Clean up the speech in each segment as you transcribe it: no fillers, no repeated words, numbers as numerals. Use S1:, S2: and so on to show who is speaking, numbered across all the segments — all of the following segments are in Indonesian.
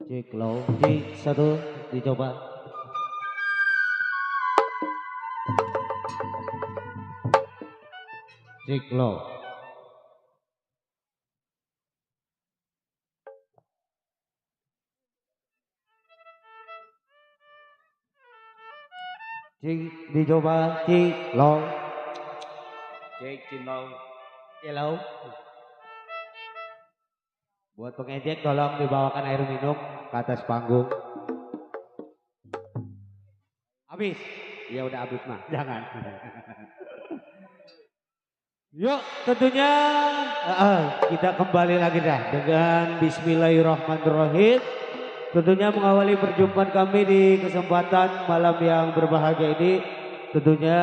S1: Cek low, cek satu dicoba. Cek low. Cek dicoba, cek low. Cek low. Cek low. Buat pengejek tolong dibawakan air minum ke atas panggung. Habis? Ya udah habis mah, jangan. Yuk tentunya kita kembali lagi dah dengan Bismillahirrahmanirrahim. Tentunya mengawali perjumpaan kami di kesempatan malam yang berbahagia ini. Tentunya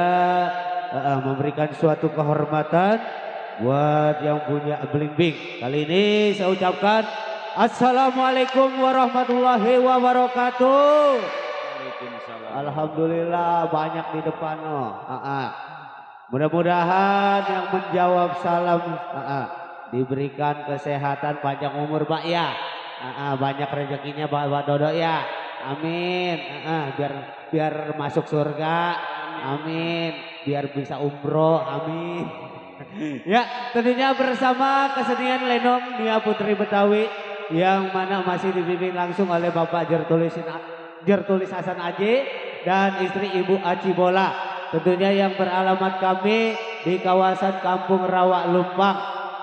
S1: memberikan suatu kehormatan buat yang punya belimbing. Kali ini saya ucapkan Assalamualaikum warahmatullahi wabarakatuh. Waalaikumsalam. Alhamdulillah banyak di depan loh. Mudah-mudahan yang menjawab salam diberikan kesehatan, panjang umur Pak ya. Banyak rezekinya Pak Dodo ya. Amin. Biar masuk surga. Amin. Biar bisa umroh. Amin. Ya tentunya bersama kesenian Lenong Nia Putri Betawi yang mana masih dibimbing langsung oleh Bapak Jertulis Hasan Aji dan istri Ibu Aci Bola. Tentunya yang beralamat kami di kawasan Kampung Rawa Lumpang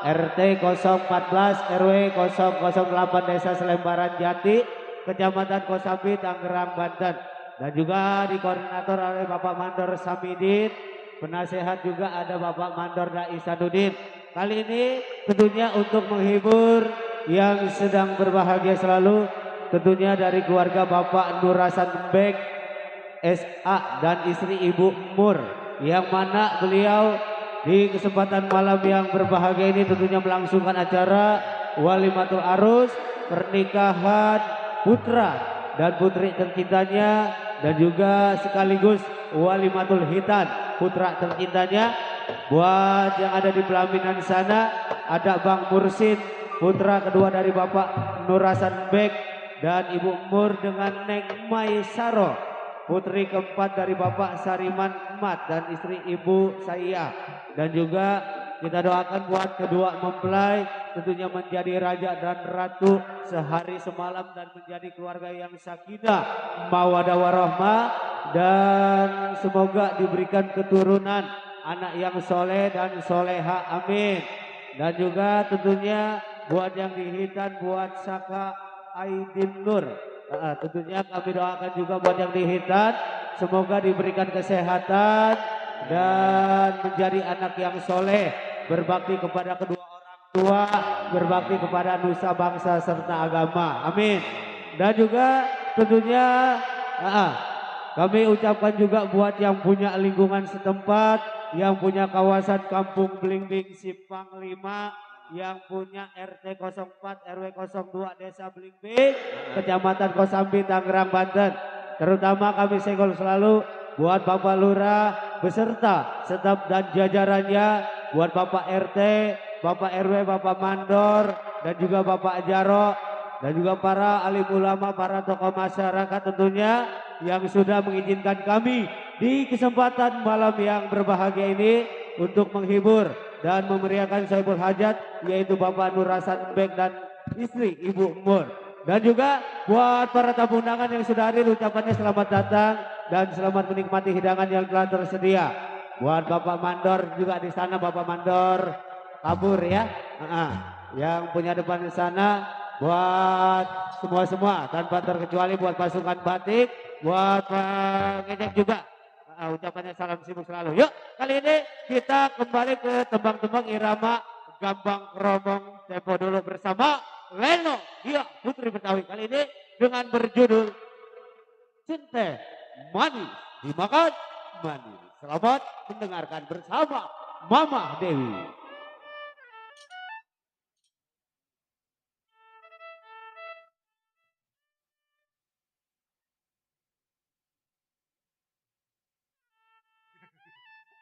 S1: RT 014 RW 008 Desa Selembaran Jati Kecamatan Kosambi Tangerang Banten, dan juga dikoordinator oleh Bapak Mandor Samidin. Penasehat juga ada Bapak Mandor Daisanuddin. Kali ini tentunya untuk menghibur yang sedang berbahagia selalu, tentunya dari keluarga Bapak Nur Hasan Tembek SA dan istri Ibu Mur, yang mana beliau di kesempatan malam yang berbahagia ini tentunya melangsungkan acara walimatul arus pernikahan putra dan putri tercintanya dan juga sekaligus walimatul hitan putra tercintanya. Buat yang ada di pelaminan sana ada Bang Mursid, putra kedua dari Bapak Nur Hasan Bek dan Ibu Mur dengan Neng Maisaro, putri keempat dari Bapak Sariman Emat dan istri Ibu Saya. Dan juga kita doakan buat kedua mempelai tentunya menjadi raja dan ratu sehari semalam dan menjadi keluarga yang sakinah mawaddah warahmah dan semoga diberikan keturunan anak yang soleh dan soleha, amin. Dan juga tentunya buat yang dihitan buat Saka Aidin Nur, tentunya kami doakan juga buat yang dihitan semoga diberikan kesehatan dan menjadi anak yang soleh, berbakti kepada kedua orang tua, berbakti kepada nusa bangsa serta agama, amin. Dan juga tentunya kami ucapkan juga buat yang punya lingkungan setempat, yang punya kawasan Kampung Blingbing Simpang 5, yang punya RT 04 RW 02 Desa Blingbing, Kecamatan Kosambi, Tangerang, Banten. Terutama kami senggol selalu buat Bapak Lurah beserta staf dan jajarannya, buat Bapak RT, Bapak RW, Bapak Mandor, dan juga Bapak Jarok, dan juga para alim ulama, para tokoh masyarakat tentunya yang sudah mengizinkan kami di kesempatan malam yang berbahagia ini untuk menghibur dan memeriahkan Saibul Hajat, yaitu Bapak Nur Hasan Bek dan istri Ibu Mur. Dan juga buat para tamu undangan yang sudah hadir ucapannya selamat datang dan selamat menikmati hidangan yang telah tersedia. Buat Bapak Mandor juga di sana, Bapak Mandor kabur ya, yang punya depan di sana, buat semua tanpa terkecuali buat pasukan batik, buat Pak Ngecek juga. Ucapannya salam sibuk selalu. Yuk, kali ini kita kembali ke tembang-tembang irama Gambang Kromong tempo dulu bersama Leno Gia Putri Betawi, kali ini dengan berjudul Cinta Manis Dimakan Manis. Selamat mendengarkan bersama Mama Dewi.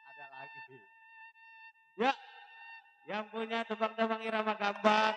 S1: Ada lagi. Ya, yang punya tebang-tebang irama gambang.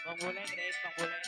S1: Pangguleng, Grace, pangguleng.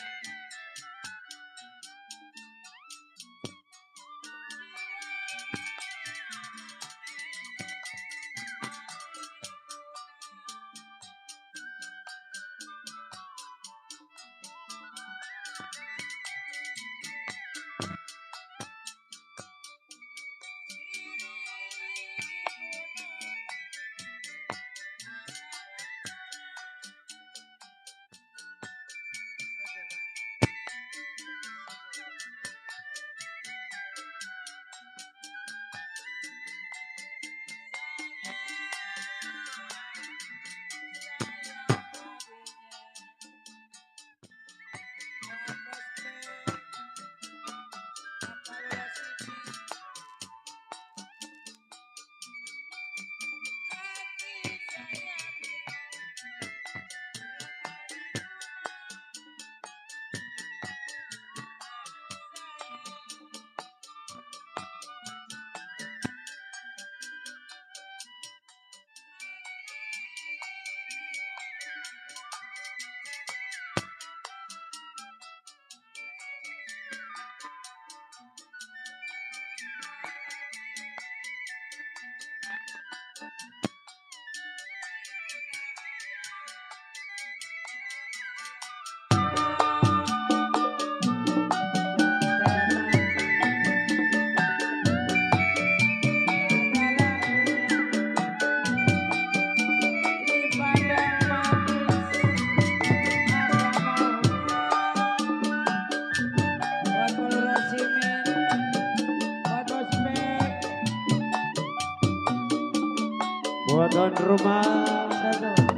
S1: buat tuan rumah,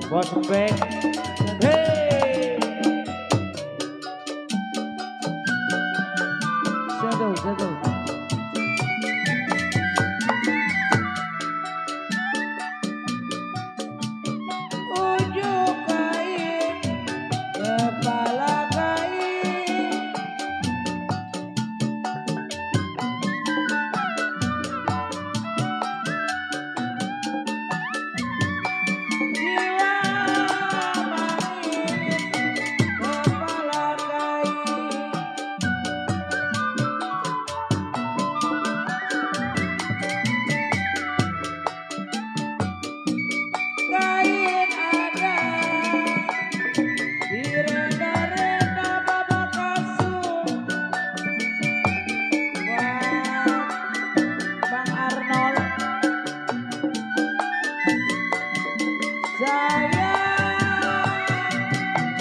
S1: bos bek. Hey,
S2: Shadow. Ujung kain, kepala kain. Jiwa manis, kepala kain. Kain ada di renda-renda baba kasur. Buat Bang Arnold,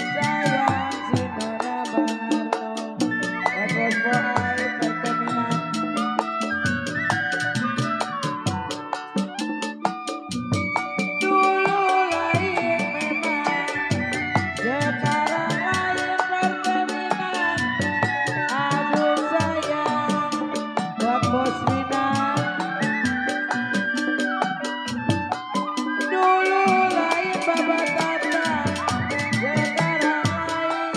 S2: sayang si Nona Bang Arnold. Buat bos boy perkebunan. Dulu lain memang, sekarang lain perkebunan. Aduh sayang buat bos Winan. Dulu lain baba tata, sekarang lain.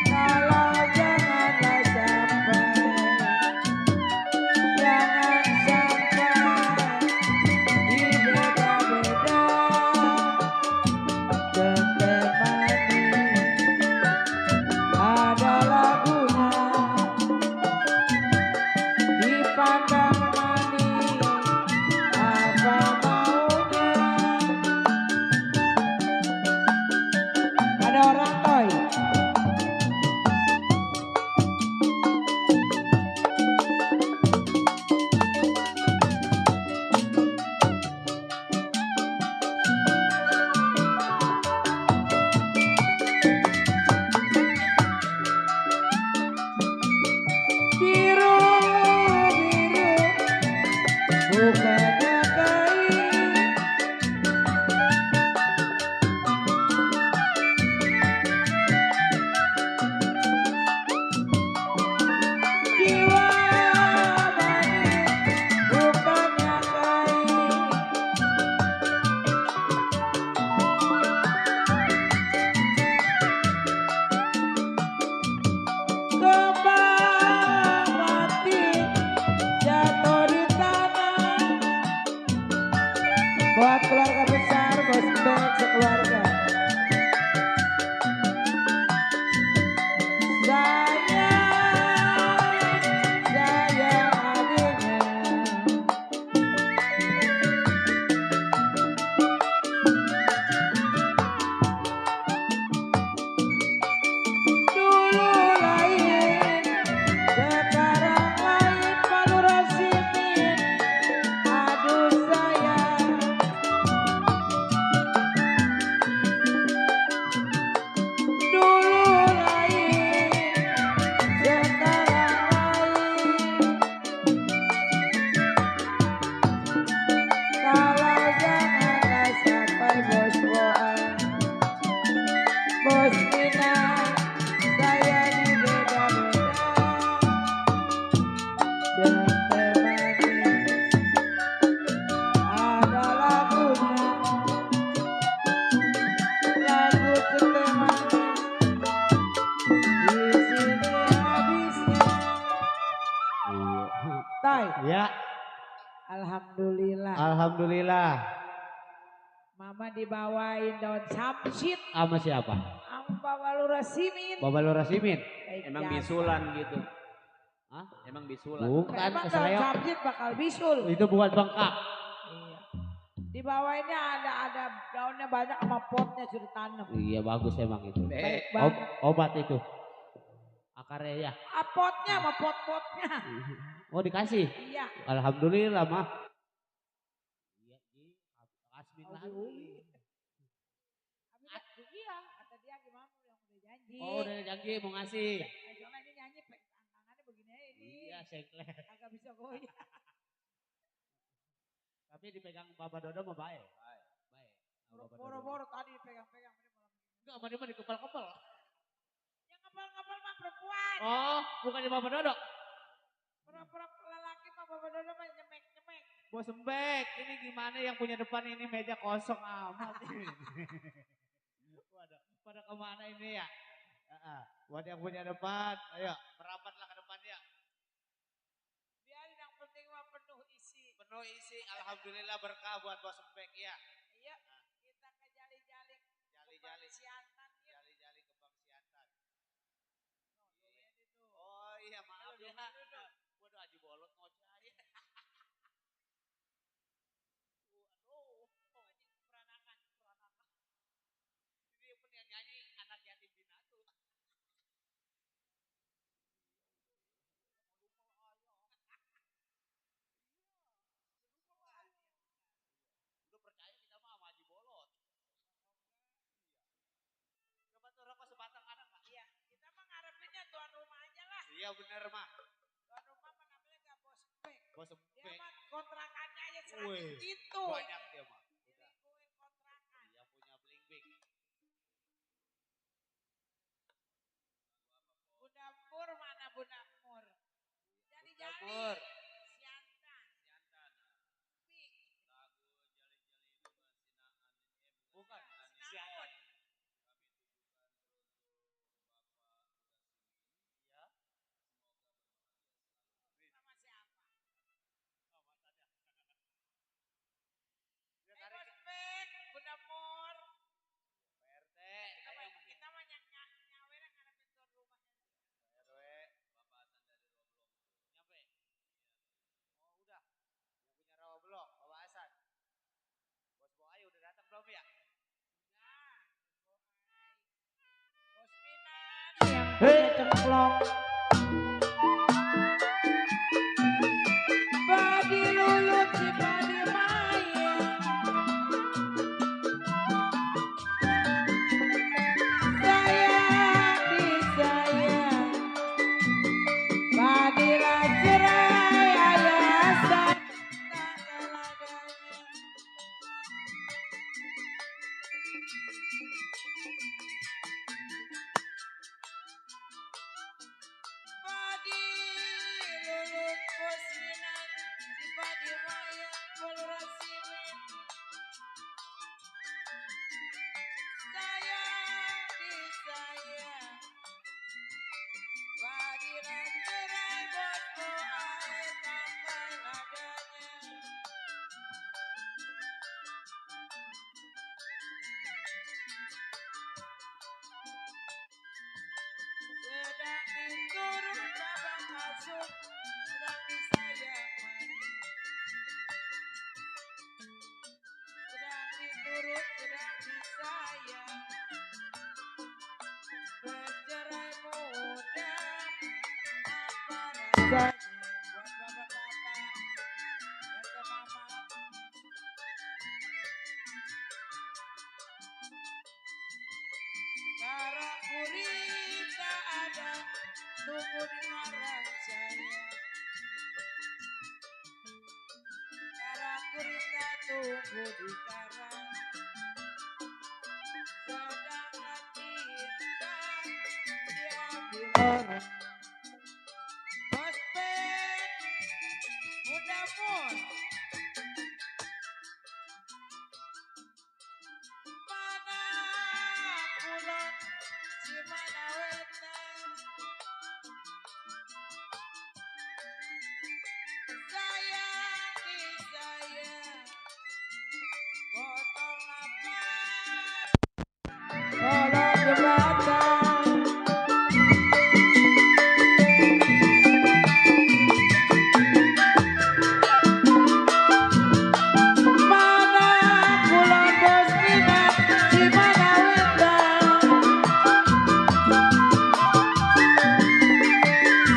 S2: Kalau janganlah sampai, jangan sampai dibeda-beda. Tete manis ada lagunya, dipandang manis apa maunya. Ada orang toy. Biru bukannya kain. Jiwa manis bukannya kain. Kembang mati jatuh di tanah. Buat keluarga besar bos bek sekeluarga. Sayang adiknya. Dulu lain, sekarang lain Palu Rasimin. Aduh sayang. Dulu lain, sekarang lain. Kalau janganlah sampai bos boan, bos Minang, saya dibeda-beda. Tete manis ada lagunya, lagu tete manis di sini habisnya. Tay,
S1: ya,
S2: alhamdulillah.
S1: alhamdulillah.
S2: Mama dibawain daun samsit,
S1: Sama siapa?
S2: am bawa Lurah Simin.
S1: Bapak Lurah Simin.
S2: Baik
S3: Emang
S2: jasa.
S3: bisulan gitu.
S1: Hah?
S3: Emang bisulan.
S1: Bukan
S2: Emang daun
S1: keseleo.
S2: samsit bakal bisul.
S1: Itu bukan bengkak.
S2: Iya. Di bawahnya ada daunnya banyak sama potnya sudah tanam.
S1: Iya bagus emang itu.
S2: Baik
S3: Eh,
S2: banget.
S1: Obat itu. Akarnya ya.
S2: Potnya sama pot-potnya.
S1: Oh dikasih.
S2: Iya.
S1: Alhamdulillah mah. Iya, Asmin
S2: Oh,
S1: lagi.
S2: iya. Kata dia gimana yang udah janji.
S1: Oh udah janji mau ngasih.
S2: Soalnya ini nyanyi tangannya begini aja ini.
S1: Iya sengklek.
S2: Agak bisa goyang.
S1: Tapi dipegang Bapak Dodo mah baik. Baik. Sama Bapak Dodo.
S2: Boro-boro tadi pegang-pegang.
S1: Enggak, sama dia mah dikepal-kepal.
S2: Yang ngepel-ngepel mah perempuan.
S1: Oh, bukannya Bapak Dodo.
S2: Pura-pura lelaki mah Bapak Dodo mah nyemek-nyemek.
S1: Bos Embek, ini gimana yang punya depan ini meja kosong amat ini. Waduh, pada kemana ini ya? Buat yang punya depan, ayo merapatlah ke depan ya.
S2: Biarin yang penting mah penuh isi.
S1: Penuh isi, alhamdulillah berkah buat Bos Embek ya.
S2: Iya, kita ke jali-jali.
S1: Jali-jali.
S2: Siantan ya.
S1: Jali-jali Kebang Siantan.
S2: Itu.
S1: Oh iya maaf ya. Waduh Haji Bolot ngocai. Peranakan. Ini pun yang nyanyi anak yatim piatu. Udah percaya kita mah sama Haji Bolot. Coba tuh rokok sebatang ada nggak?
S2: Iya, kita mah ngarepinnya tuan rumah aja lah.
S1: Iya bener mah.
S2: Tuan rumah mah namanya gak Bos Embek.
S1: Bos
S2: Dia
S1: Embek.
S2: mah kontrakannya aja
S1: Wih,
S2: 100 gitu.
S1: banyak dia mah. Udah.
S2: Dilingkungin kontrakan.
S1: Yang punya bling-bling.
S2: Bunda Mur mana Bunda Mur? Jali-jali.
S1: Mur.
S2: Siantan. Pik.
S1: Bukan.
S2: Sinahun.
S1: Siantan. Ya.
S2: Sama siapa?
S1: Oh, mantannya. Dia
S2: Bos
S1: tarik
S2: Embek, Bunda Mur.
S1: PRT.
S2: Kita mah nyawer yang ngarepin tuan rumahnya.
S1: RW. Bapasan dari Rawa Belong. Nyampe. Oh udah. Yang punya Rawa Belong, Bapak Hasan. Bos Boai udah datang belum ya?
S2: Udah. Bos Minan yang punya cemplong. Badi lulut si badi mayang. Sayang disayang. Badi cerai ayasan. Badi lulut bos Minan. Si badi mayang polrasimin. Sayang disayang. Badi cerai bos boai tangkai ladanya. Sedang diturun babak kasut, sedang disayang manis. Sedang diturut, sedang disayang. Bercerai muda, apa rasanya? Buat bapak-bapak dan mama. Karang gurita ada, tumbuh di karang saya. Karang gurita tumbuh di karang. Sedangkan cinta diambil orang. Bos Embek, Bunda Mur. Mana kulon si mana wetan. Sayang disayang. Potong apa? Kolong jembatan. Mana kulon bos Minan di mana wetan.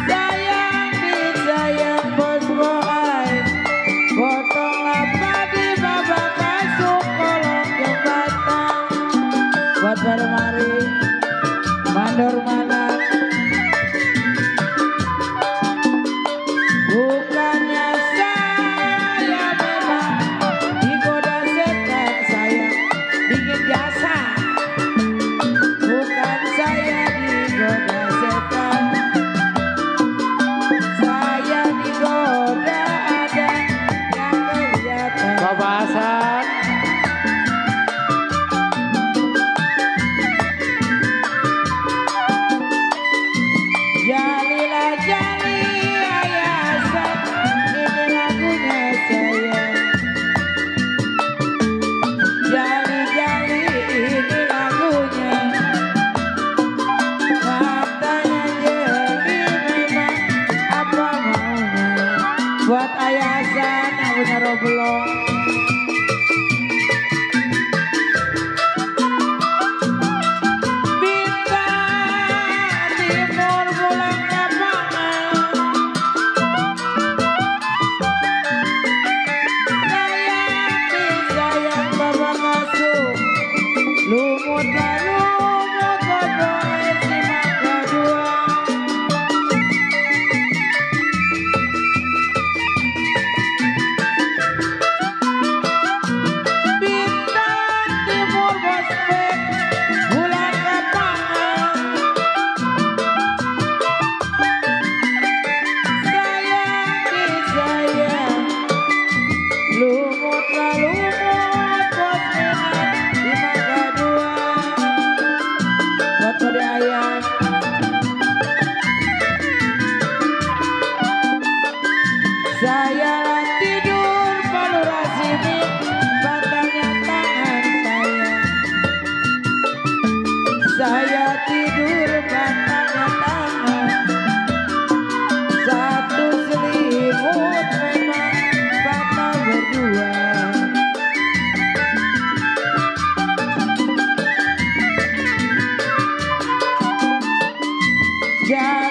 S2: Sayang disayang bos boai. Potong apa di babak kasut kolong jembatan. Buat bareng mari.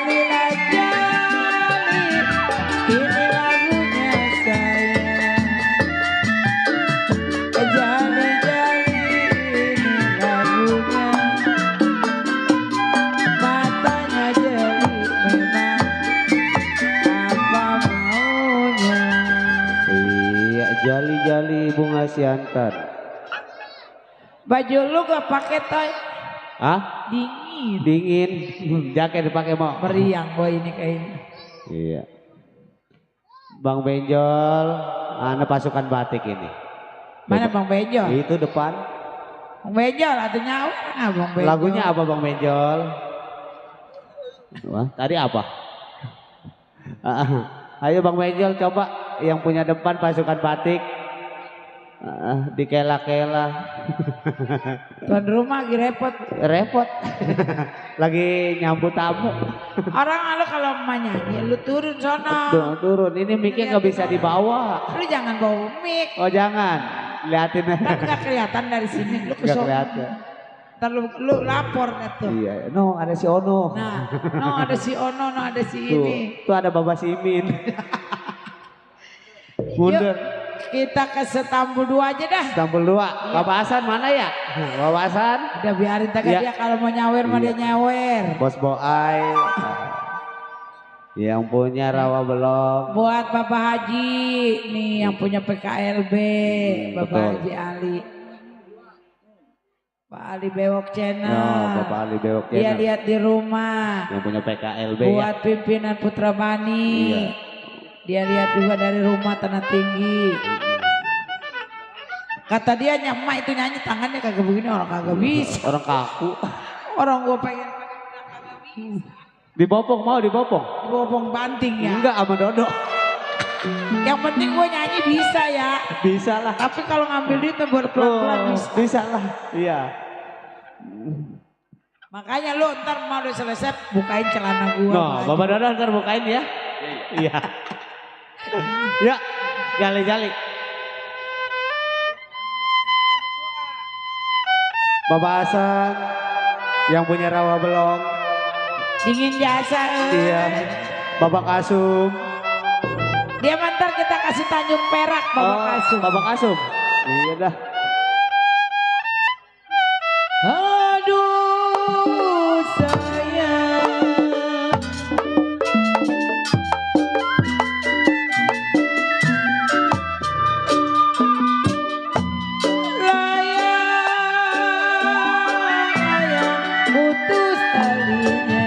S2: Jali lah jali, ini lagunya saya. Jali jali ini lagunya, matanya jeli memang apa maunya.
S1: Iya, jali-jali bunga siantar.
S2: Baju lu gak pakai toy?
S1: Ah,
S2: Dingin.
S1: dingin. Jaket dipakai mau.
S2: Meriang boy ini kayaknya.
S1: Iya. Bang Benjol, ana pasukan batik ini.
S2: Mana Bang Benjol?
S1: Itu depan.
S2: Bang Benjol atau nyawa Bang Benjol?
S1: Lagunya apa Bang Benjol? Wah, tadi apa? Ayo Bang Benjol coba yang punya depan pasukan batik. Dikela-kela.
S2: Tuan rumah lagi repot.
S1: Repot. Lagi nyambut tamu.
S2: Orang lu kalau mau nyanyi lu turun sono.
S1: Turun, ini mic-nya nggak bisa dibawa.
S2: Lu jangan bawa mic.
S1: Oh jangan, liatin.
S2: Kan gak kelihatan dari sini. Lu ke
S1: Nggak
S2: sono.
S1: kelihatan.
S2: Ntar lu lapor tuh.
S1: Iya, no ada si Ono.
S2: Nah, no ada si Ono, no ada si
S1: Tuh,
S2: ini.
S1: tuh ada Bapak Simin. Mundur.
S2: Kita ke Setambul 2 aja dah.
S1: Tampil 2. Bapak Hasan mana ya? Bapak Hasan.
S2: Udah biarin tadi
S1: Iya.
S2: dia kalau mau nyawer mah dia nyawer.
S1: Bos Boai. Yang punya rawa belum.
S2: Buat Bapak Haji nih yang punya PKLB, Bapak
S1: betul.
S2: Haji Ali. Pak Ali Bewok Channel.
S1: Oh, Bapak Ali Bewok
S2: Dia
S1: Channel.
S2: lihat di rumah.
S1: Yang punya PKLB
S2: Buat
S1: ya.
S2: pimpinan Putra Bani.
S1: Iya.
S2: Dia lihat juga dari rumah Tanah Tinggi. Kata dia nyamak itu nyanyi tangannya kagak begini, orang kagak bisa.
S1: Orang kaku.
S2: Orang gua pengen kagak bisa.
S1: Dibopong mau dibopong.
S2: Bopong banting ya.
S1: Enggak sama Dodo.
S2: Yang penting gua nyanyi bisa ya.
S1: Bisa lah.
S2: Tapi kalau ngambil duit tuh buat pelan-pelan bisa.
S1: Bisa lah. Iya.
S2: Makanya lu ntar mau udah selesai bukain celana gua.
S1: No,
S2: baju.
S1: Bapak Dodo ntar bukain ya. Iya. Ya, jali-jali. Bapak Hasan yang punya rawa belong.
S2: Dingin jasa.
S1: Iya. Bapak Kasum.
S2: Dia mantar kita kasih Tanjung Perak Bapak Kasum.
S1: Bapak Kasum. Iya dah.
S2: Aduh sayang. Layang-layang putus talinya.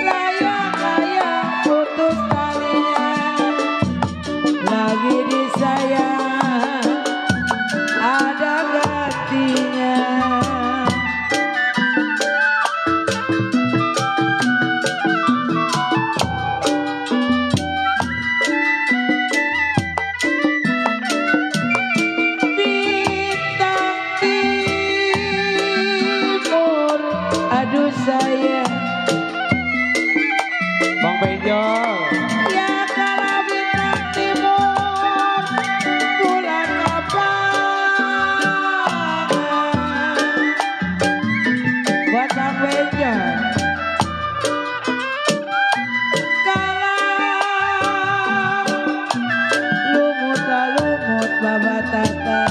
S2: Layang-layang putus talinya. Lagi disayang ada gantinya. Bintang timur, aduh sayang.
S1: Bang Benjol.
S2: Ya kalau bintang timur, bulan kapan? Buat Bang Benjol. Kalau lumut babatata.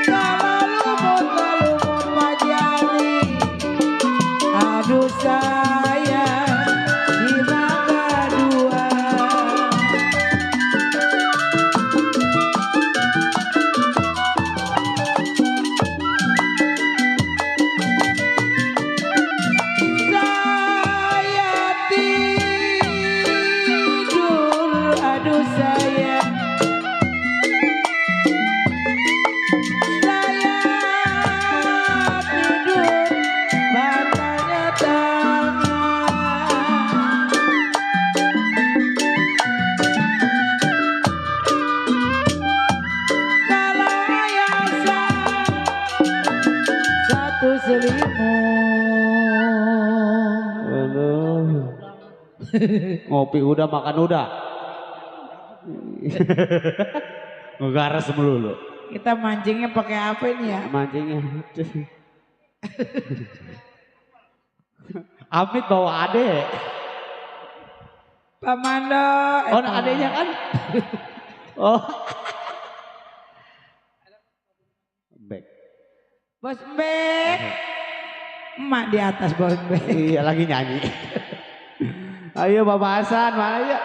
S2: Kalau lumut pajali. Aduh sayang di mangga dua. Saya tidur, aduh sayang. Saya tidur, matanya tangan. Kalau ayasan satu selimut.
S1: Aduh. Ngopi udah, makan udah. Ngegaras melulu.
S2: Kita mancingnya pakai apa ini ya?
S1: Mancingnya. Amit bawa ade.
S2: Pak Mando.
S1: Oh adenya kan? Oh. Back.
S2: Bos Mbek. Emak di atas Bos Mbek.
S1: Iya lagi nyanyi. Ayo Bapak Hasan, ayo.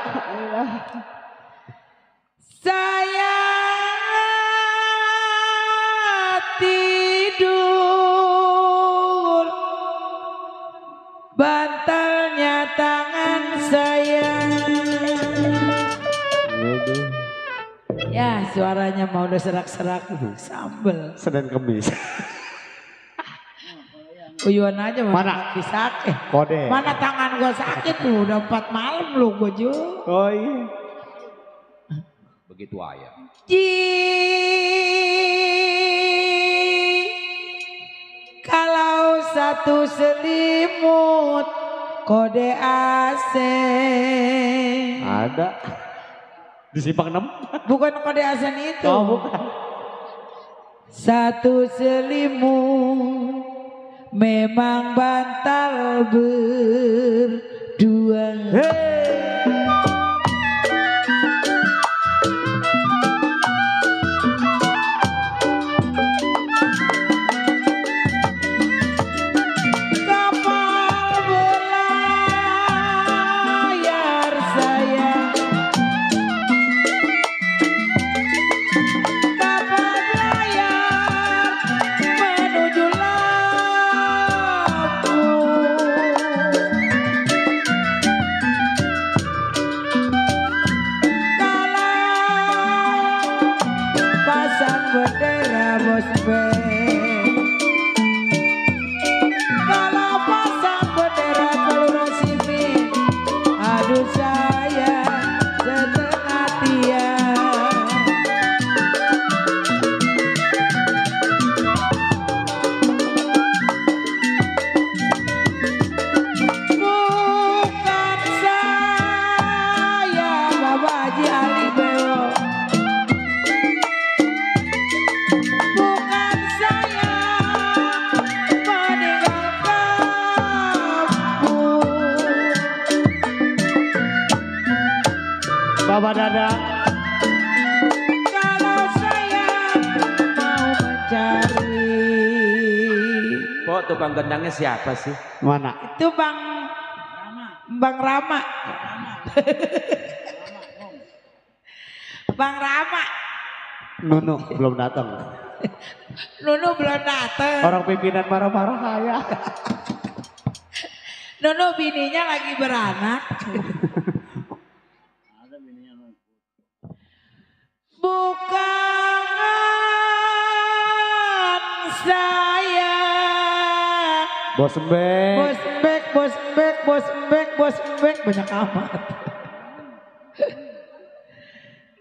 S2: Saya tidur, bantalnya tangan saya. Ya suaranya mau udah serak-serak sambel.
S1: Senin Kemis.
S2: Uyuan aja
S1: Mana?
S2: kaki sakit.
S1: Kode.
S2: Mana tangan gue sakit lu udah 4 malam lu gue juga.
S1: Oh iya.
S3: Begitu ayah.
S2: Kalau satu selimut kode AC.
S1: Ada. Di Simpang 6.
S2: Bukan kode AC itu.
S1: Oh bukan.
S2: Satu selimut memang bantal berdua. Kapal berlayar saya, kapal berlayar menuju pasang bendera Bos Mbek. Kalau pasang bendera Kelurahan Simin, aduh saya setengah tiang. Bukan saya Bapak Haji Ali Bewo. Bukan saya meninggal kampung.
S1: Bapak Dada.
S2: Kalau saya mau mencari,
S3: Kok tukang gendangnya siapa sih?
S1: Mana?
S2: itu Bang Rama. Bang Rama.
S1: Nunu belum datang.
S2: Nunu belum dateng.
S1: Orang pimpinan marah-marah ya.
S2: Nunu bininya lagi beranak. Bukan saya.
S1: Bos Mbek.
S2: Bos Mbek, Bos Mbek, Bos Mbek, Bos Mbek, banyak amat.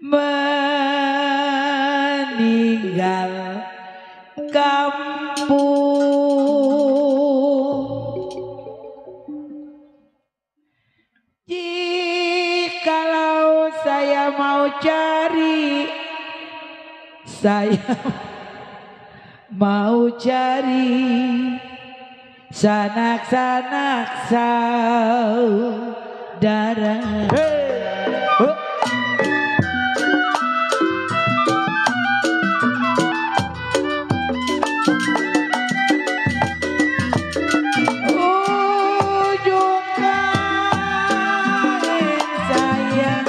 S2: Meninggal kampung. Jikalau saya mau cari, saya mau cari sanak-sanak saudara. Ujung kain saya,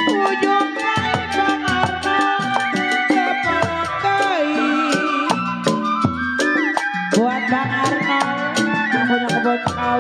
S2: ujung kain Bang Arno, kepala kain buat Bang Arno yang punya kebun kau.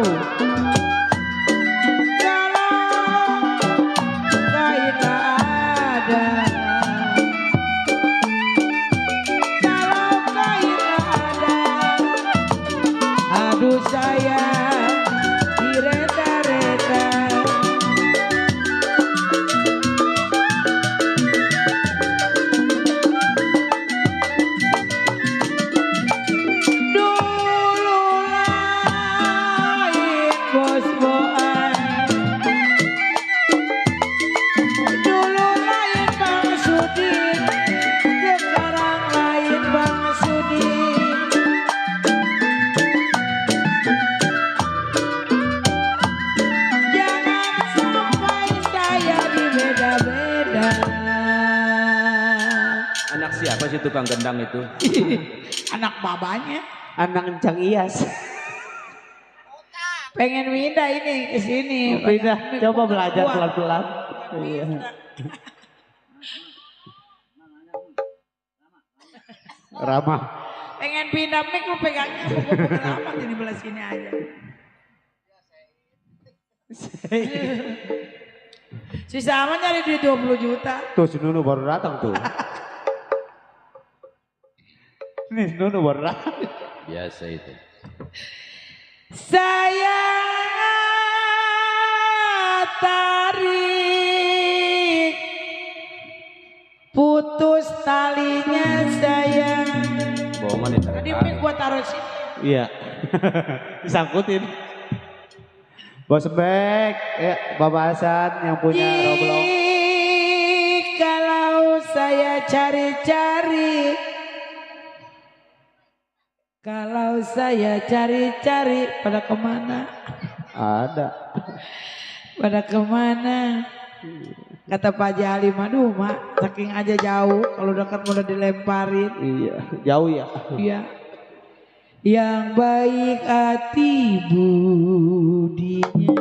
S3: Anak siapa sih tukang gendang itu?
S2: Anak babanya.
S1: Anak Encang Iyas.
S2: Pengen pindah ini ke sini.
S1: Pindah, coba belajar pelan-pelan. Iya. Ramah.
S2: Pengen pindah mic lu pegangnya. Gue amat ini belah sini aja. Si Sama nyari duit 20 juta.
S1: Tuh si Nunu baru datang tuh. Nih si Nunu baru datang.
S3: Biasa itu.
S2: Saya tarik putus talinya sayang.
S3: Bohongan itu.
S2: Tadi mic gua taruh sini.
S1: Iya. Disangkutin. Bos Bek, ya, Bapak Hasan yang punya Roblox.
S2: Kalau saya cari-cari, kalau saya cari-cari, pada kemana?
S1: Ada.
S2: Pada kemana? Kata Pak Jali, aduh mak, saking aja jauh, kalau dekat udah dilemparin.
S1: Iya, jauh ya.
S2: Iya. Yang baik hati budinya.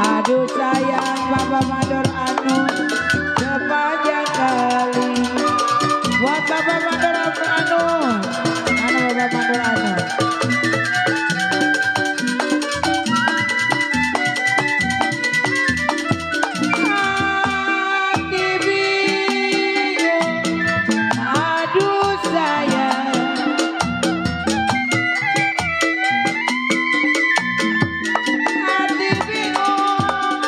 S2: Aduh sayang Bapak Mandor Anu sepanjang kali. Buat Bapak Mandor Anu, Bapak Mandor Anu. Hati bingung, aduh sayang. Hati bingung,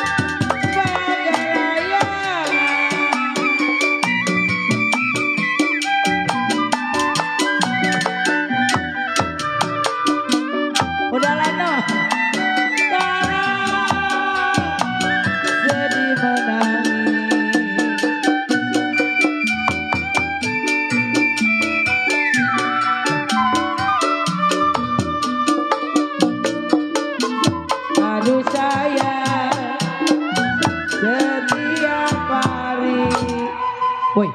S2: udahlah no. Sedih menangis. Aduh sayang, setiap hari. Woi,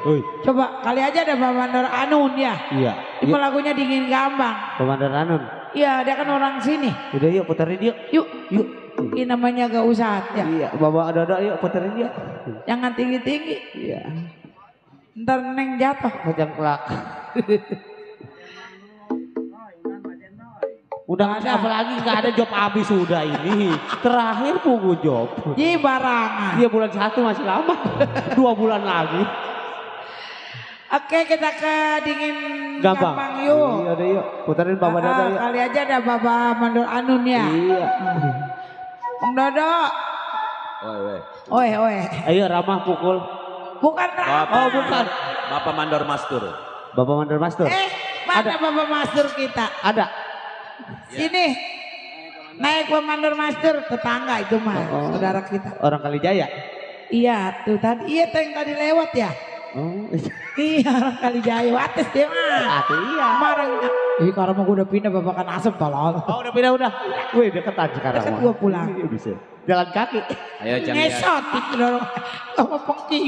S2: woi. Coba kali aja ada Bapak Mandor Anun ya.
S1: Iya.
S2: Itu lagunya Dingin Gampang.
S1: Komandan Anun.
S2: Iya, dia kan orang sini.
S1: Udah yuk puterin yuk.
S2: Yuk.
S1: Yuk.
S2: Ini namanya gak usah ya.
S1: Iya, Bapak ada yuk puterin yuk.
S2: Jangan tinggi-tinggi.
S1: Iya.
S2: Ntar Neng jatuh.
S1: Macam kelak. Udah ada apa lagi, nggak ada job habis sudah ini. Terakhir punggu job.
S2: Ji barangan.
S1: Iya bulan 1 masih lama. 2 bulan lagi.
S2: Oke, kita ke Dingin
S1: Gampang.
S2: Gampang yuk.
S1: Iya deh yuk. Puterin Bapak Dodo yuk.
S2: Kali aja ada Bapak Mandor Anun ya.
S1: Iya.
S2: Om Dodo. Oi.
S1: Ayo Ramah pukul.
S2: Bukan Rama.
S1: Oh bukan.
S3: Bapak Mandor Mastur.
S1: Bapak Mandor Mastur.
S2: Mana Bapak Master kita?
S1: Ada.
S2: Sini. Naik Bapak Mandor Master, tetangga itu mah, saudara kita.
S1: Orang Kalijaya.
S2: Iya, tuh tadi yang tadi lewat ya.
S1: Oh.
S2: Iya, orang Kalijaya, wates dia mah.
S1: Iya.
S2: Marahnya. Karena mau gue udah pindah babakan asap tolong.
S1: Oh udah pindah udah. Wih deketan sekarang.
S2: Deket
S1: mah.
S2: gua pulang.
S1: Iya bisa. Jalan kaki.
S3: Ayo jangan.
S2: Ngesot itu dorong. Sama pengki.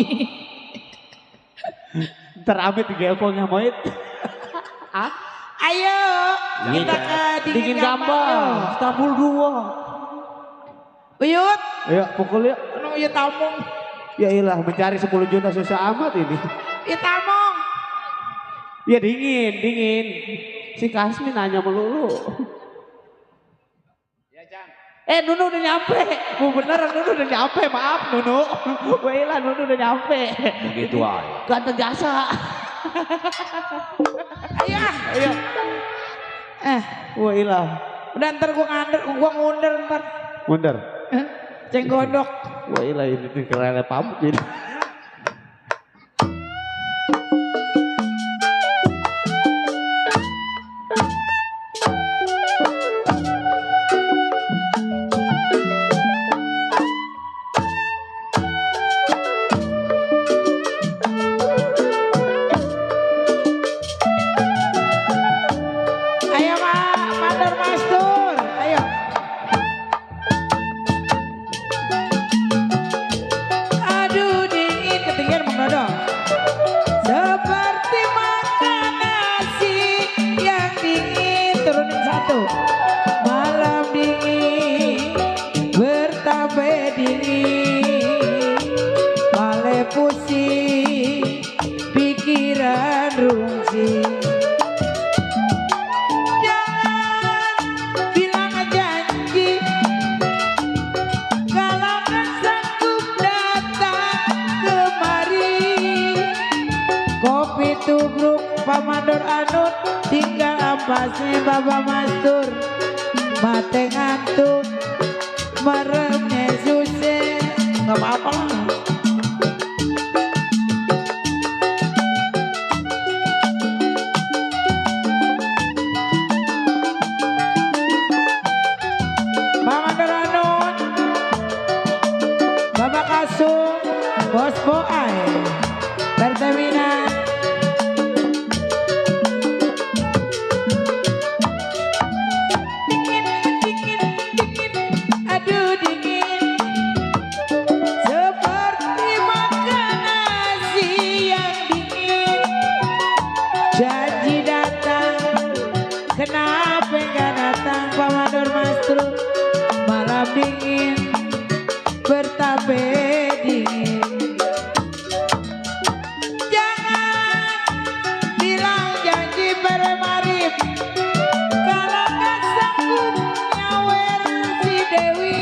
S1: Ntar Amit digelpongnya Moit.
S2: Ayo, kita ke Dingin Gampang.
S1: Tabul 2.
S2: Uyut.
S1: Ayo pukul yuk.
S2: Uyut Tamong.
S1: Ya iyalah mencari 10 juta susah amat ini.
S2: Uyut Tamong.
S1: Ya dingin. si Kasmi nanya melulu. Nunu udah nyampe. Bu beneran Nunu udah nyampe. Maaf Nunu. Wailah Nunu udah nyampe.
S3: Begitu aja.
S1: Ganteng jasa.
S2: Ayo.
S1: Wailah.
S2: Udah ntar gua ngunder ntar.
S1: Mundur.
S2: Cenggodok.
S1: Wailah ini kerele pamuk jadi.
S2: Ayo Mandor Mastur. Ayo. Aduh dingin ketinggian Bang Dodo. Seperti makan nasi yang dingin. Turunin satu. Malam dingin bertabe dingin. Male pusing pikiran rungsing. Jangan bilang janji kalau kan sanggup datang kemari. Kopi tubruk Pak Mandor Anut, tinggal ampasnya Bapak Mastur. Mate ngantuk, meremnya susah, nggak apa-apa lah. Pak Mandor Anut, Bapak Kasum, Bos Boai, Pertamina. Aduh dingin, seperti makan nasi yang dingin. Janji datang, kenapa enggak datang Pak Mandor Mastur? Malam dingin, bertabe dingin. Jangan bilang janji beremarip kalau gak sanggup nyawer si Dewi.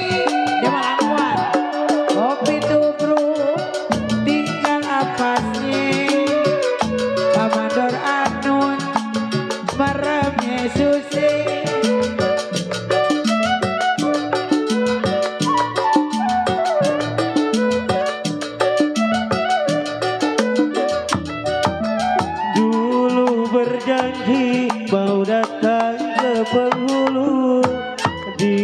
S2: Dia malah kuat. Kopi tubruk tinggal apasnya. Pak Mandor Anut meremnya susah.
S1: Dulu berjanji mau datang ke penghulu di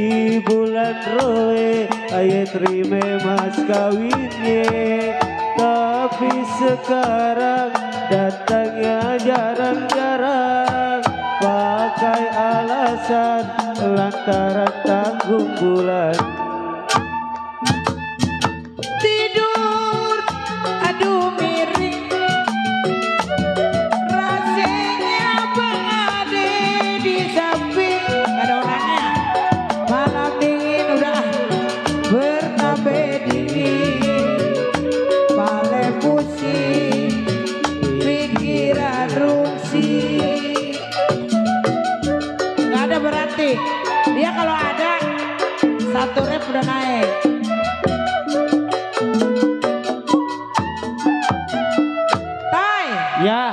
S1: bulan Roe ayo terima mas kawinnya, tapi sekarang datangnya jarang-jarang pakai alasan lantaran tanggung bulan.
S2: Tidur, aduh miring. Rasanya Bang Ade di samping, gak ada orangnya. Malam dingin udah bertabe dingin. Pale pusing, pikiran rungsing. Gak ada berarti. Dia kalau ada satu rep udah naik. Tai,
S1: Ya,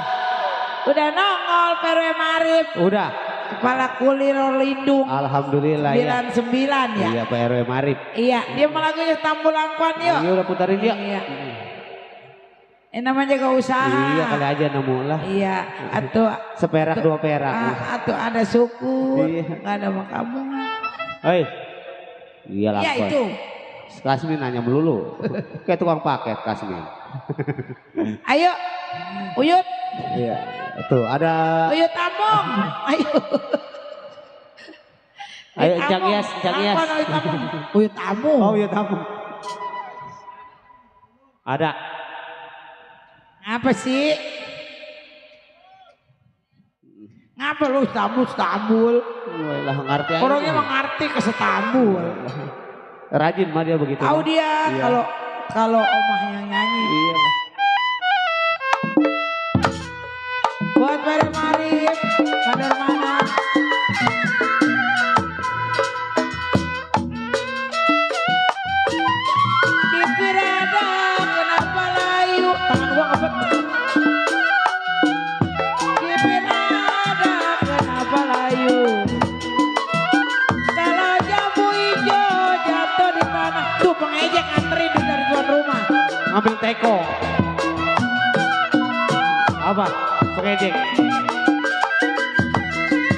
S2: udah nongol Perwe Marip.
S1: udah.
S2: Kepala kulir lindung
S1: Alhamdulillah ya.
S2: 99 ya.
S1: Iya Pak RW Marip.
S2: Iya, dia mau lagunya Tambul Angkuan yuk.
S1: Iya udah putarin dia.
S2: Iya. Ini namanya gak usaha.
S1: Iya kali aja nemu lah.
S2: Iya, atau
S1: Seperak dua perak.
S2: atau ada suku,
S1: Iya.
S2: nggak ada makamu.
S1: Hei. Iya lah.
S2: Iya itu.
S1: Kasmin nanya melulu. Kayak tukang paket Kasmin.
S2: Ayo, Uyut,
S1: Iya. Tuh ada.
S2: Uyut Tamong. Ayo.
S1: Ayo
S2: Uyut
S1: Cang
S2: Tamong.
S1: Yas, Cang Yas.
S2: Apa Uyut Tamong? Uyut Tamong.
S1: Oh iya tamu. Ada.
S2: Apa sih? Ngapa lu Istanbul?
S1: Wah ngerti aja.
S2: Orangnya mengerti ke Istanbul.
S1: Rajin mah dia begitu.
S2: Tahu dia
S1: Iya.
S2: kalau omah yang nyanyi.
S1: Iya.
S2: Buat Bare Marip, Mandor Mana,
S1: Ambil teko. Apa? Pengejek.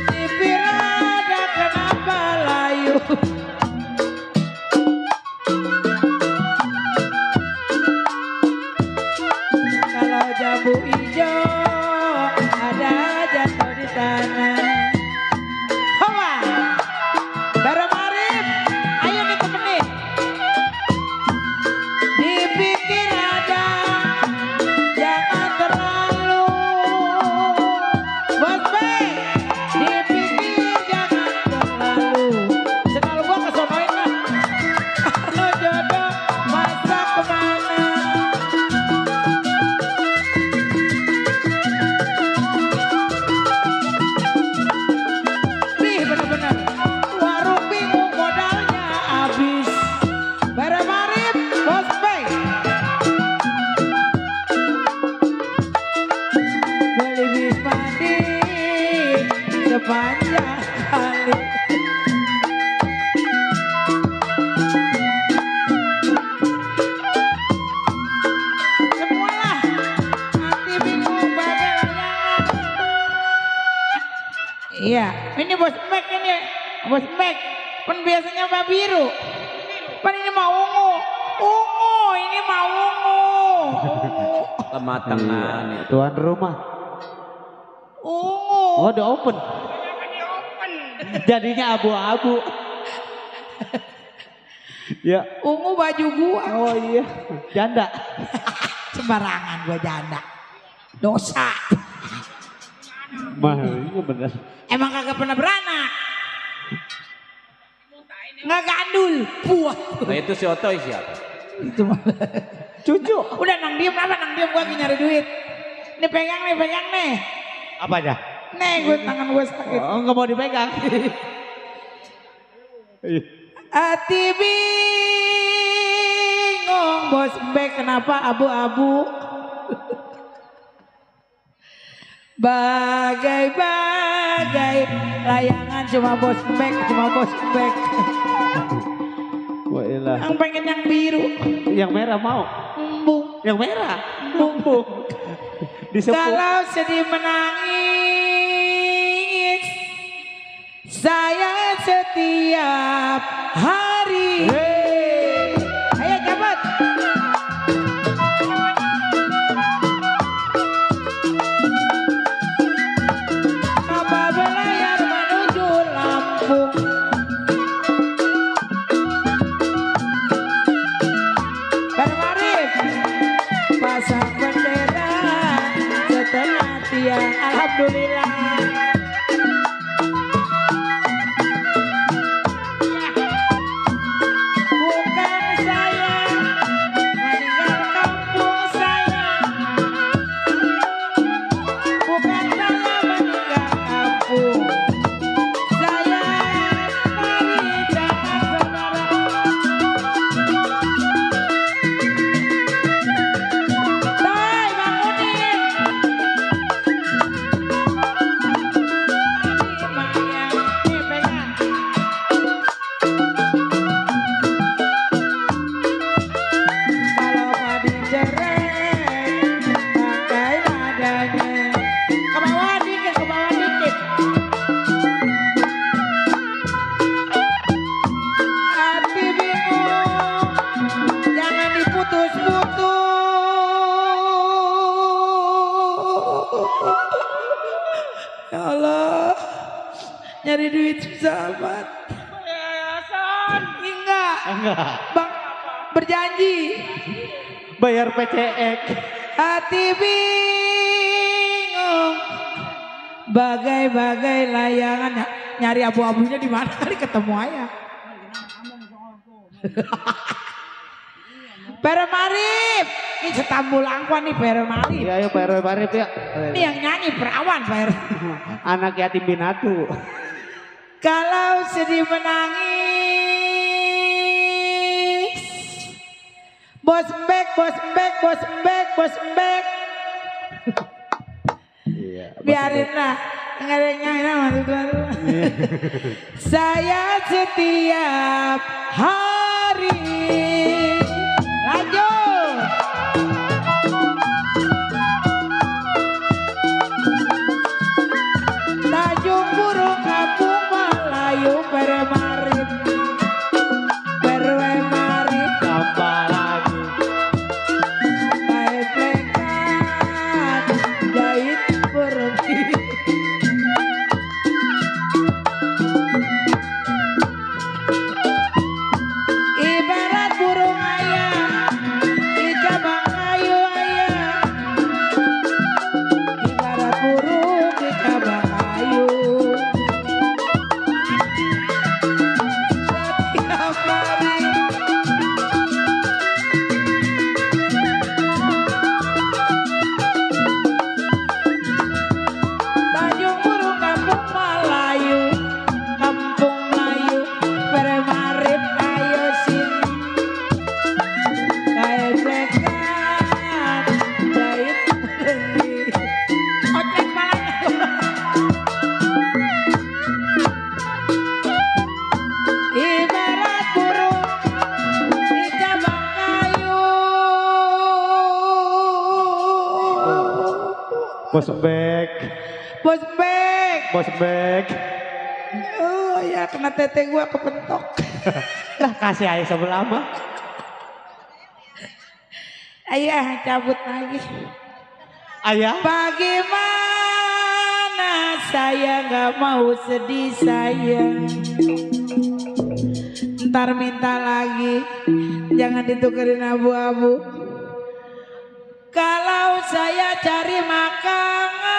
S2: Bibir ada kenapa layu. Kalau jambu hijau ada jatuh di tanah. Hawa, Bara Marif, ayo nih temenin. Dipikir ada, jangan terlalu. Bos Bey, dipikir jangan terlalu. Senal gua kesonoin lah. Kalau jodoh masa kemana? Nih bener-bener warung bingung modalnya habis. Bara Marif, Bos Bey. Beli bis mandi sepanjang kali. Semualah hati bingung bagai layangan. Iya, ini Bos Mek ini. Bos Mek, kan biasanya Mbak Biru. Kan ini mau ungu. Ungu, ini mau ungu. Ungu.
S3: Kematangan
S1: Iya,
S3: itu.
S1: tuan rumah.
S2: Ungu.
S1: Oh, udah open. Jadinya abu-abu. Ya.
S2: Ungu baju gua.
S1: Oh iya. Janda.
S2: Sembarangan gua janda. Dosa.
S1: Mah, iya bener.
S2: Emang kagak pernah beranak. Nggak gandul. Puah.
S3: Nah itu si Otoy siapa?
S2: Itu mah.
S1: Cucu.
S2: Udah nang diem apa nang diem gua lagi nyari duit. Nih pegang nih.
S1: Apa aja?
S2: Nih gue tangan gue sakit.
S1: Oh, nggak mau dipegang.
S2: Hati bingung Bos Mbek kenapa abu-abu. Bagai-bagai layangan cuma Bos Mbek.
S1: Wah, ilah.
S2: Yang pengen yang biru.
S1: Yang merah mau.
S2: Embung.
S1: Yang merah. Bumbung. Disepuk.
S2: Kalau sedih menangis saya setiap hari. Ayo cabut. Kapal berlayar menuju Lampung. Bara Marif, pasang bendera setengah tiang. Alhamdulillah. Bukan saya meninggal kampung saya. Bukan saya meninggal kampung. Saya dari jangan saudara. Toy bangunin. Mayang, nih pegang. Kalau padi jereng, pakai nadanya. Ke bawah dikit. Hati bingung, jangan diputus-putus. Ya Allah, nyari duit susah amat. Enggak, Bang, berjanji.
S1: Bayar PCX.
S2: Hati bingung, bagai-bagai layangan. Nyari abu-abunya di mana kali ketemu ayah. Bara Marif, ini setambul angkuan nih Bara Marif.
S1: Iya, ayo Pak Marif ya.
S2: Ini yang nyanyi perawan Bara.
S1: Anak yatim binatu.
S2: Kalau sedih menangis, Bos Mbek.
S1: Iya.
S2: Biarin lah, nggak ada yang nyanyi nama Tuhan. Saya setiap hari lanjut.
S1: Bos Bek.
S2: Bos Bek.
S1: Bos Bek.
S2: Oh ya kena tete gua kepentok.
S1: Lah kasih aja sebelah mah.
S2: Ayah cabut lagi.
S1: Ayah.
S2: Bagaimana saya nggak mau sedih sayang. Ntar minta lagi. Jangan ditukerin abu-abu. Kalau saya cari makanan,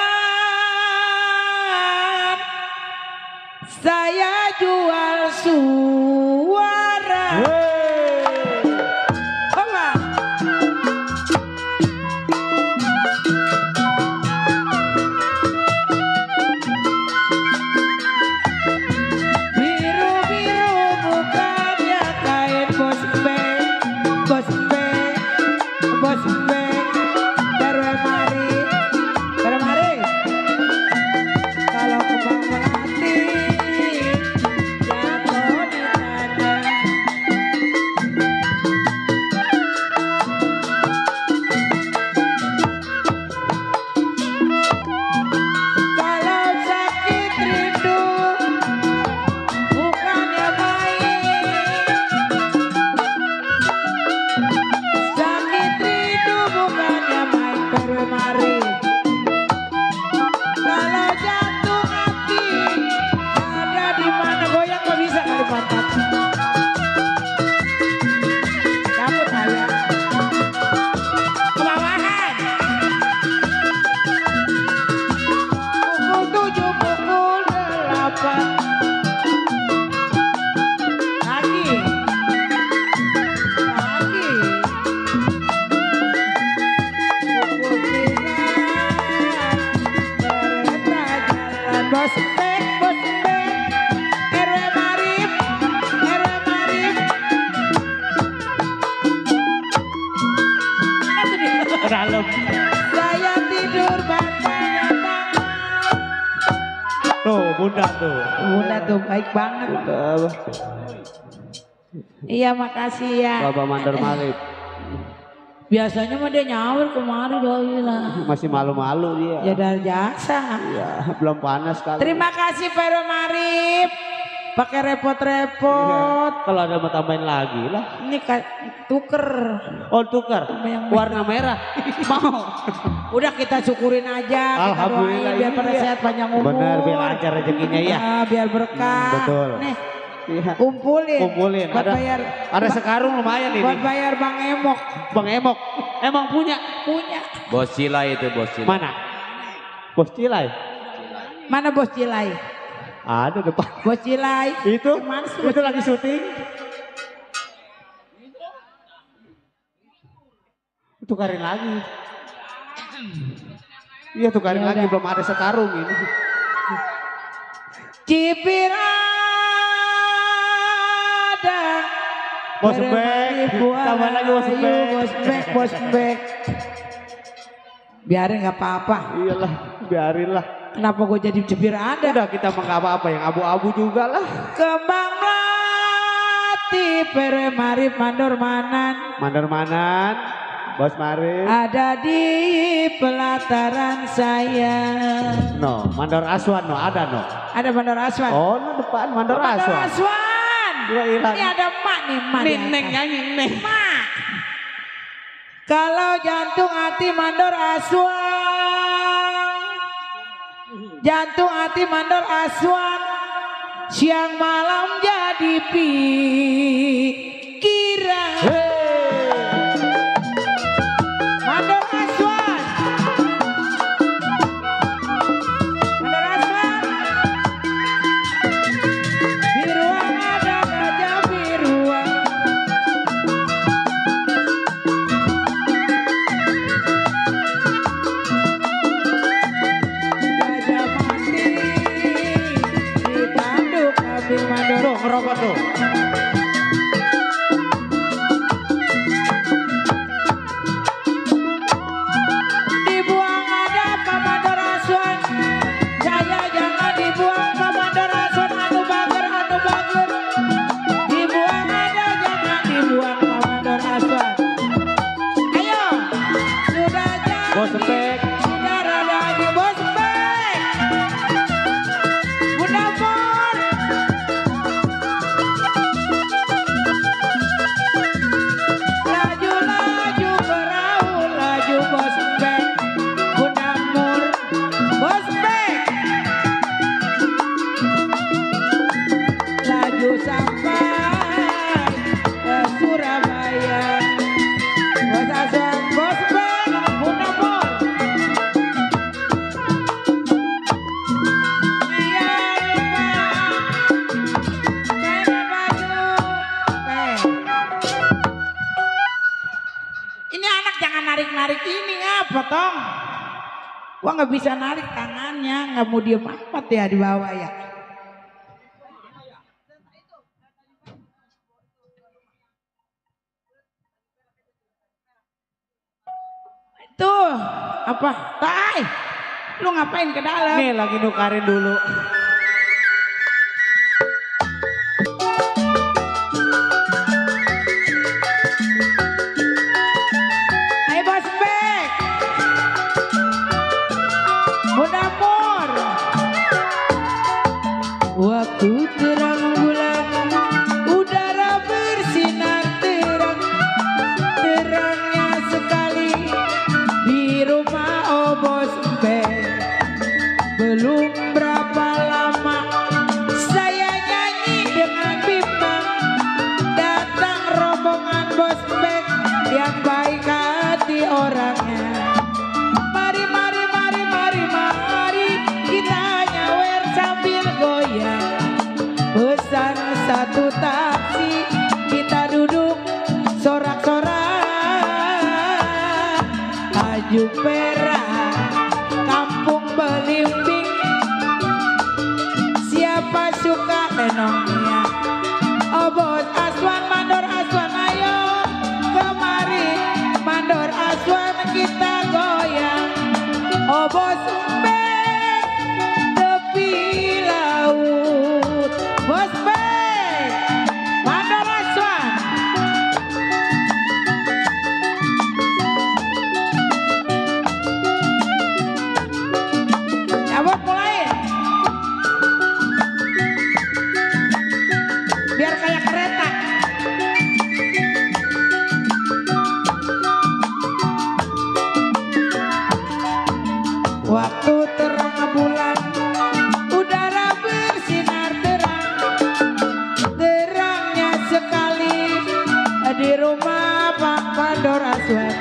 S2: saya jual suara. Oke. Biru-biru bukannya kain Bos Bek, Bos Bek, Bos Bek. Termari. Kalau kembang melati jatuh di tanah. Kalau sakit rindu bukannya main. Sakit rindu bukannya main termari. Kalau jantung hati ada di mana goyang kok bisa kali pantat. Cabut aja. Kebawahan. Pukul 7, pukul 8. Lagi. Pukul 3. Bos Bek, Bos Bek, RW Marif, RW Marif. Mana tuh dia?
S1: Dalam.
S2: Saya tidur bantalnya tangan.
S1: Tuh, bunda tuh.
S2: Bunda tuh baik banget.
S1: Bunda.
S2: Iya makasih ya.
S1: Bapak Mandor Marif.
S2: Biasanya mah dia nyawir kemari doi lah.
S1: Masih malu-malu dia.
S2: Ya dari jasa.
S1: Ya, belum panas kali.
S2: Terima kasih Pak RW Marif. Pakai repot-repot.
S1: Iya. Kalau ada mau tambahin lagi lah.
S2: Ini tuker.
S1: Oh tukar.
S2: Yang
S1: Warna merah.
S2: Mau. Udah kita syukurin aja.
S1: Alhamdulillah,
S2: Kita doain biar pada
S1: iya.
S2: sehat panjang umur.
S1: Benar, biar lancar rezekinya ya.
S2: Ah, biar berkah.
S1: Betul.
S2: Nih
S1: Iya.
S2: kumpulin.
S1: Kumpulin.
S2: Buat
S1: Ada,
S2: bayar.
S1: ada sekarung lumayan ini.
S2: Buat bayar Bang Emok.
S1: Bang Emok. Emang punya?
S2: Punya.
S3: Bos Cilai itu bos Cilai.
S1: Mana? Bos Cilai.
S2: Mana Bos Cilai?
S1: Ada depan.
S2: Bos Cilai.
S1: Itu?
S2: Mana sih Bos
S1: Itu lagi
S2: Cilai?
S1: syuting. Tukarin lagi. Iya tukarin
S2: Ya
S1: lagi,
S2: udah.
S1: belum ada sekarung ini.
S2: Cipir ada.
S1: Bos Bek. Tambah lagi Bos Bek.
S2: Bos Bek, Bos Bek. Biarin gak apa-apa.
S1: Iyalah, biarin lah.
S2: Kenapa gue jadi cipir ada?
S1: Udah kita mah nggak apa-apa, yang abu-abu juga lah.
S2: Kembang melati, Pere Marif, Mandor Manan.
S1: Mandor Manan, Bos Marif.
S2: Ada di pelataran saya.
S1: No, Mandor Aswan no, ada no.
S2: Ada Mandor Aswan.
S1: Oh, no depan Mandor
S2: Mandor
S1: Aswan.
S2: Aswan.
S1: Iya, hilang.
S2: Ini ada emak nih, emak. di
S1: Neng
S2: atas.
S1: nyanyi neng.
S2: Mak. Kalau jantung hati Mandor Aswan, jantung hati Mandor Aswan, siang malam jadi pikiran. Mandor Aswan, Mandor Aswan, biruan ada gajah biruan. Gajah mati ditanduk kambing Mandor.
S1: Tuh, ngerokok tuh.
S2: Dibuang ada Pak Mandor Aswan. Jaya jangan dibuang Pak Mandor Aswan. Anu bager, anu bager. Dibuang ada jangan dibuang Pak Mandor Aswan. Ayo, sudah jadi.
S1: Bos Bek.
S2: Sudah rada Tong. Gua nggak bisa narik tangannya, nggak mau diem amat ya di bawah ya. Tuh, apa? Tai, lu ngapain ke dalam?
S1: Nih lagi nukarin dulu.
S2: Ayo Bos Bek, Bunda Mur. Waktu terang bulan, udara bersinar terang, terangnya sekali di rumah oh Bos Bek. Belum berapa lama saya nyanyi dengan bimbang, datang rombongan Bos Bek yang baik hati orangnya. Mari mari mari mari mari kita nyawer sambil goyang, pesan satu taksi kita duduk sorak-sorak. Tanjung Perak kampung belimbing, siapa suka lenongnya. Oh Bos Aswan, Mandor Aswan, ayo kemari Mandor Aswan kita goyang. Oh Bos Bek tepi laut, Bos Bek Mandor Aswan. Cabut mulai, biar kayak kereta. Waktu terang bulan, udara bersinar terang, terangnya sekali di rumah Pak Mandor Aswan.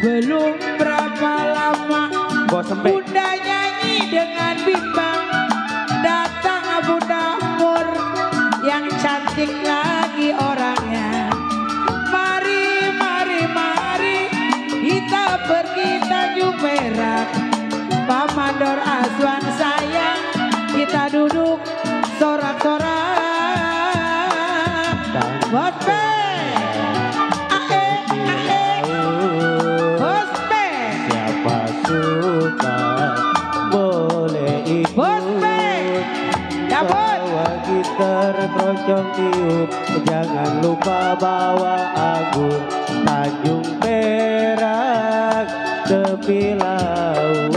S2: Belum berapa lama
S1: Bos Embek.
S2: Bunda nyanyi dengan bimbang, datang Bunda Mur yang cantik lagi orangnya. Mari mari mari kita pergi Tanjung Perak, Pak Mandor Aswan sayang, kita duduk sorak-sorak. Bos Bek, Bos Bek,
S1: Siapa suka boleh ikut.
S2: Bos Bek, cabut.
S1: Bawa gitar, keroncong, tiup, jangan lupa bawa anggur. Tanjung Perak tepi laut.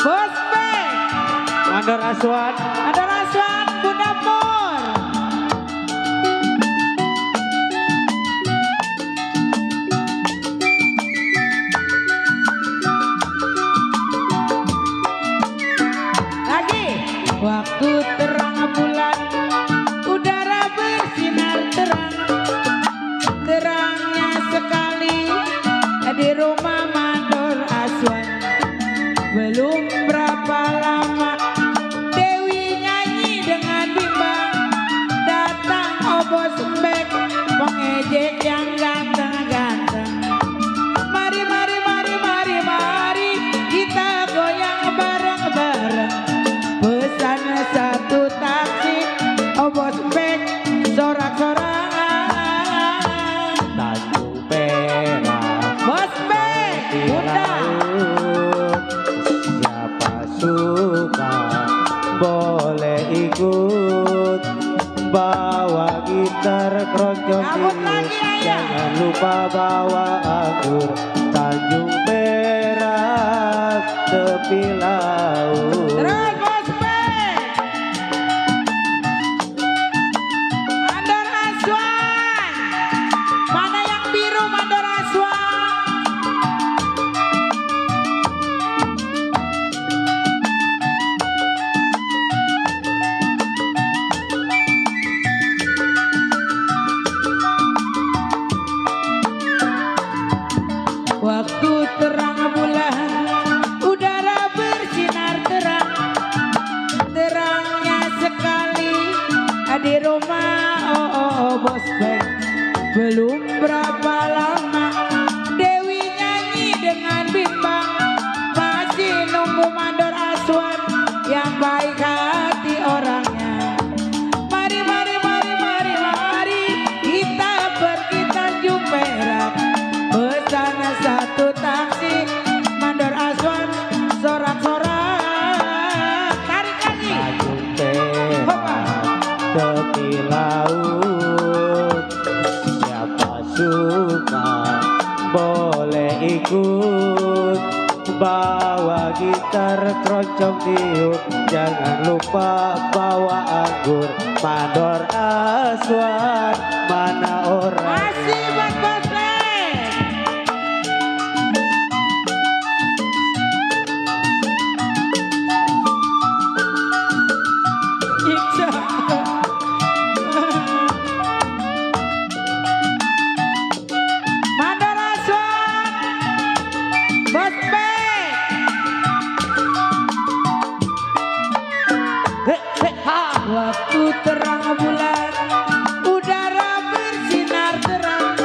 S2: Bos Bek,
S1: Mandor Aswan.
S2: ada Aswan, Bunda Mur. Lagi. Waktu terang bulan, udara bersinar terang, terangnya sekali di rumah Mandor Aswan. Belum berapa lama Dewi nyanyi dengan bimbang, datang oh Bos Bek pengejek yang ganteng-ganteng. Mari mari mari mari mari kita goyang bareng-bareng, pesan satu taksi oh Bos Bek sorak-sorak.
S1: Tanjung Perak
S2: Bos Bek Bunda,
S1: siapa suka boleh ikut, bawa gitar, keroncong,
S2: Cabut
S1: tiup,
S2: lagi, Ayah.
S1: jangan lupa bawa anggur. Tanjung Perak tepi laut.
S2: terus Bos Bek Mandor Aswan, mana yang biru Mandor Aswan? Waktu terang bulan, udara bersinar terang, terangnya sekali di rumah dengan bimbang, masih nunggu mandor Aswan yang baik hati orangnya. Mari, mari, mari, mari, mari kita pergi Tanjung Perak, pesan satu taksi mandor Aswan sorak-sorak. Tarik lagi.
S1: Tanjung Perak tepi laut, siapa suka boleh ikut, bawa gitar keroncong tiup, jangan lupa bawa anggur. Mandor Aswan mana orang?
S2: Masih buat Bos Bek. Iksa. Mandor Aswan, Bos Bek. Waktu terang bulan, udara bersinar terang,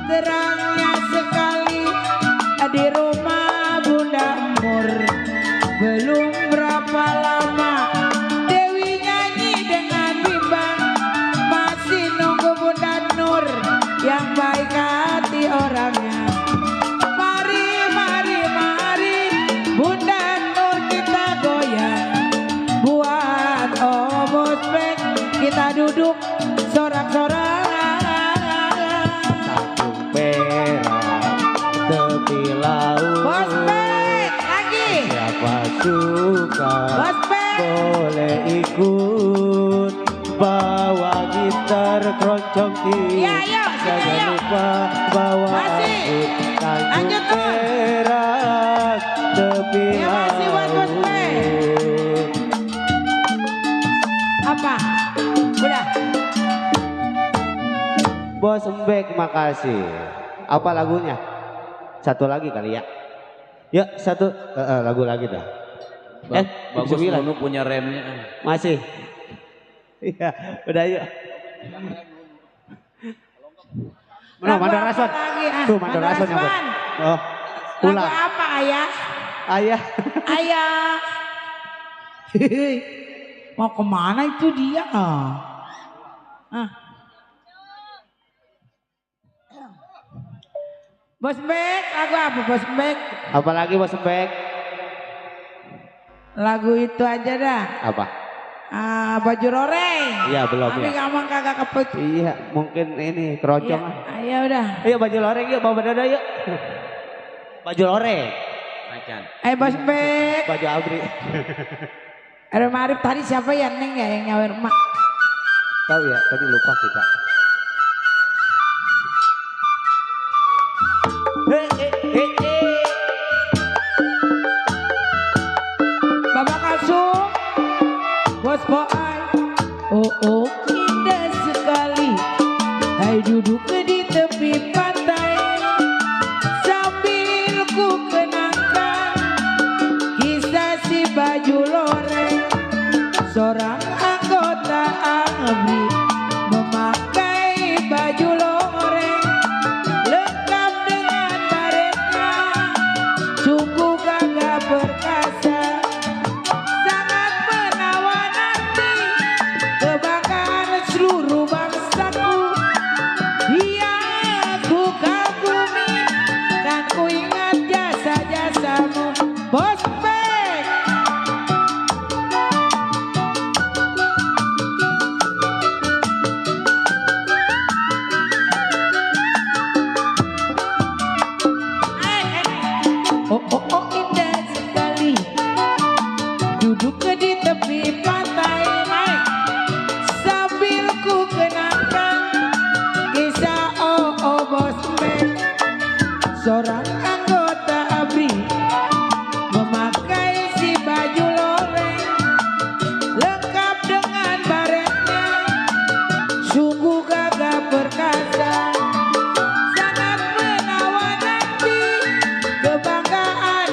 S2: terangnya sekali di rumah Bunda Mur. Belum berapa lama Dewi nyanyi dengan bimbang, masih nunggu Bunda Nur yang baik hati orangnya. Mari, mari, mari Bunda Nur kita goyang, buat Bos Bek kita duduk sorak-sorak.
S1: Tanjung Perak tepi laut,
S2: Bos Bek lagi.
S1: siapa suka
S2: Bos Bek.
S1: boleh ikut, bawa gitar keroncong tiup,
S2: Iya, ayo, sini,
S1: jangan
S2: ayo.
S1: lupa bawa
S2: Masih.
S1: anggur. Tanjung
S2: Lanjut, Tur.
S1: Perak tepi
S2: Iya, masih buat Bos Bek.
S1: laut.
S2: Apa? Udah.
S1: Bos Embek, makasih. Apa lagunya? Satu lagi kali ya. Ya, satu lagu lagi dah.
S3: Bagus
S1: sembilan.
S3: Nunu punya remnya.
S1: Masih. Iya, udah yuk. Mana
S2: Lagu
S1: Mandor
S2: apa
S1: Aswan?
S2: lagi, ah?
S1: Tuh Mandor
S2: Mandor
S1: Aswan nyambut.
S2: Aswan.
S1: Oh,
S2: Lagu
S1: ulang.
S2: apa ayah?
S1: Ayah.
S2: Ayah. Mau kemana itu dia? Ah. Bos Bek, lagu apa Bos Bek?
S1: Apalagi Bos Embek?
S2: Lagu itu aja dah.
S1: Apa?
S2: Baju roreng.
S1: Iya, belum
S2: Tapi
S1: ya.
S2: kamu kagak kepet.
S1: Iya, mungkin ini keroncong.
S2: Iya udah.
S1: Ayo baju loreng yuk, bawa dada yuk. Baju loreng.
S3: Macan.
S2: Ayo Bos Bek.
S1: Baju abri.
S2: Ada Marif tadi siapa ya Neng ya yang nyawer emak?
S1: Tahu ya, tadi lupa kita.
S2: Bapak Kasum, Bos Boai. Oh indah sekali. Hai duduk di tepi pantai sambil ku kenangkan kisah si baju loreng. Seorang anggota ABRI memakai baju loreng lengkap dengan baretnya, sungguh gagah perkasa, sangat menawan hati, kebanggaan seluruh bangsaku. Dia aku kagumi, kan ku ingat jasa-jasamu, Bos Bek. Oh indah sekali duduk di tepi pantai naik sambil ku kenangkan kisah Bos Bek. Seorang anggota ABRI memakai si baju loreng lengkap dengan baretnya, sungguh gagah perkasa, sangat menawan hati, kebanggaan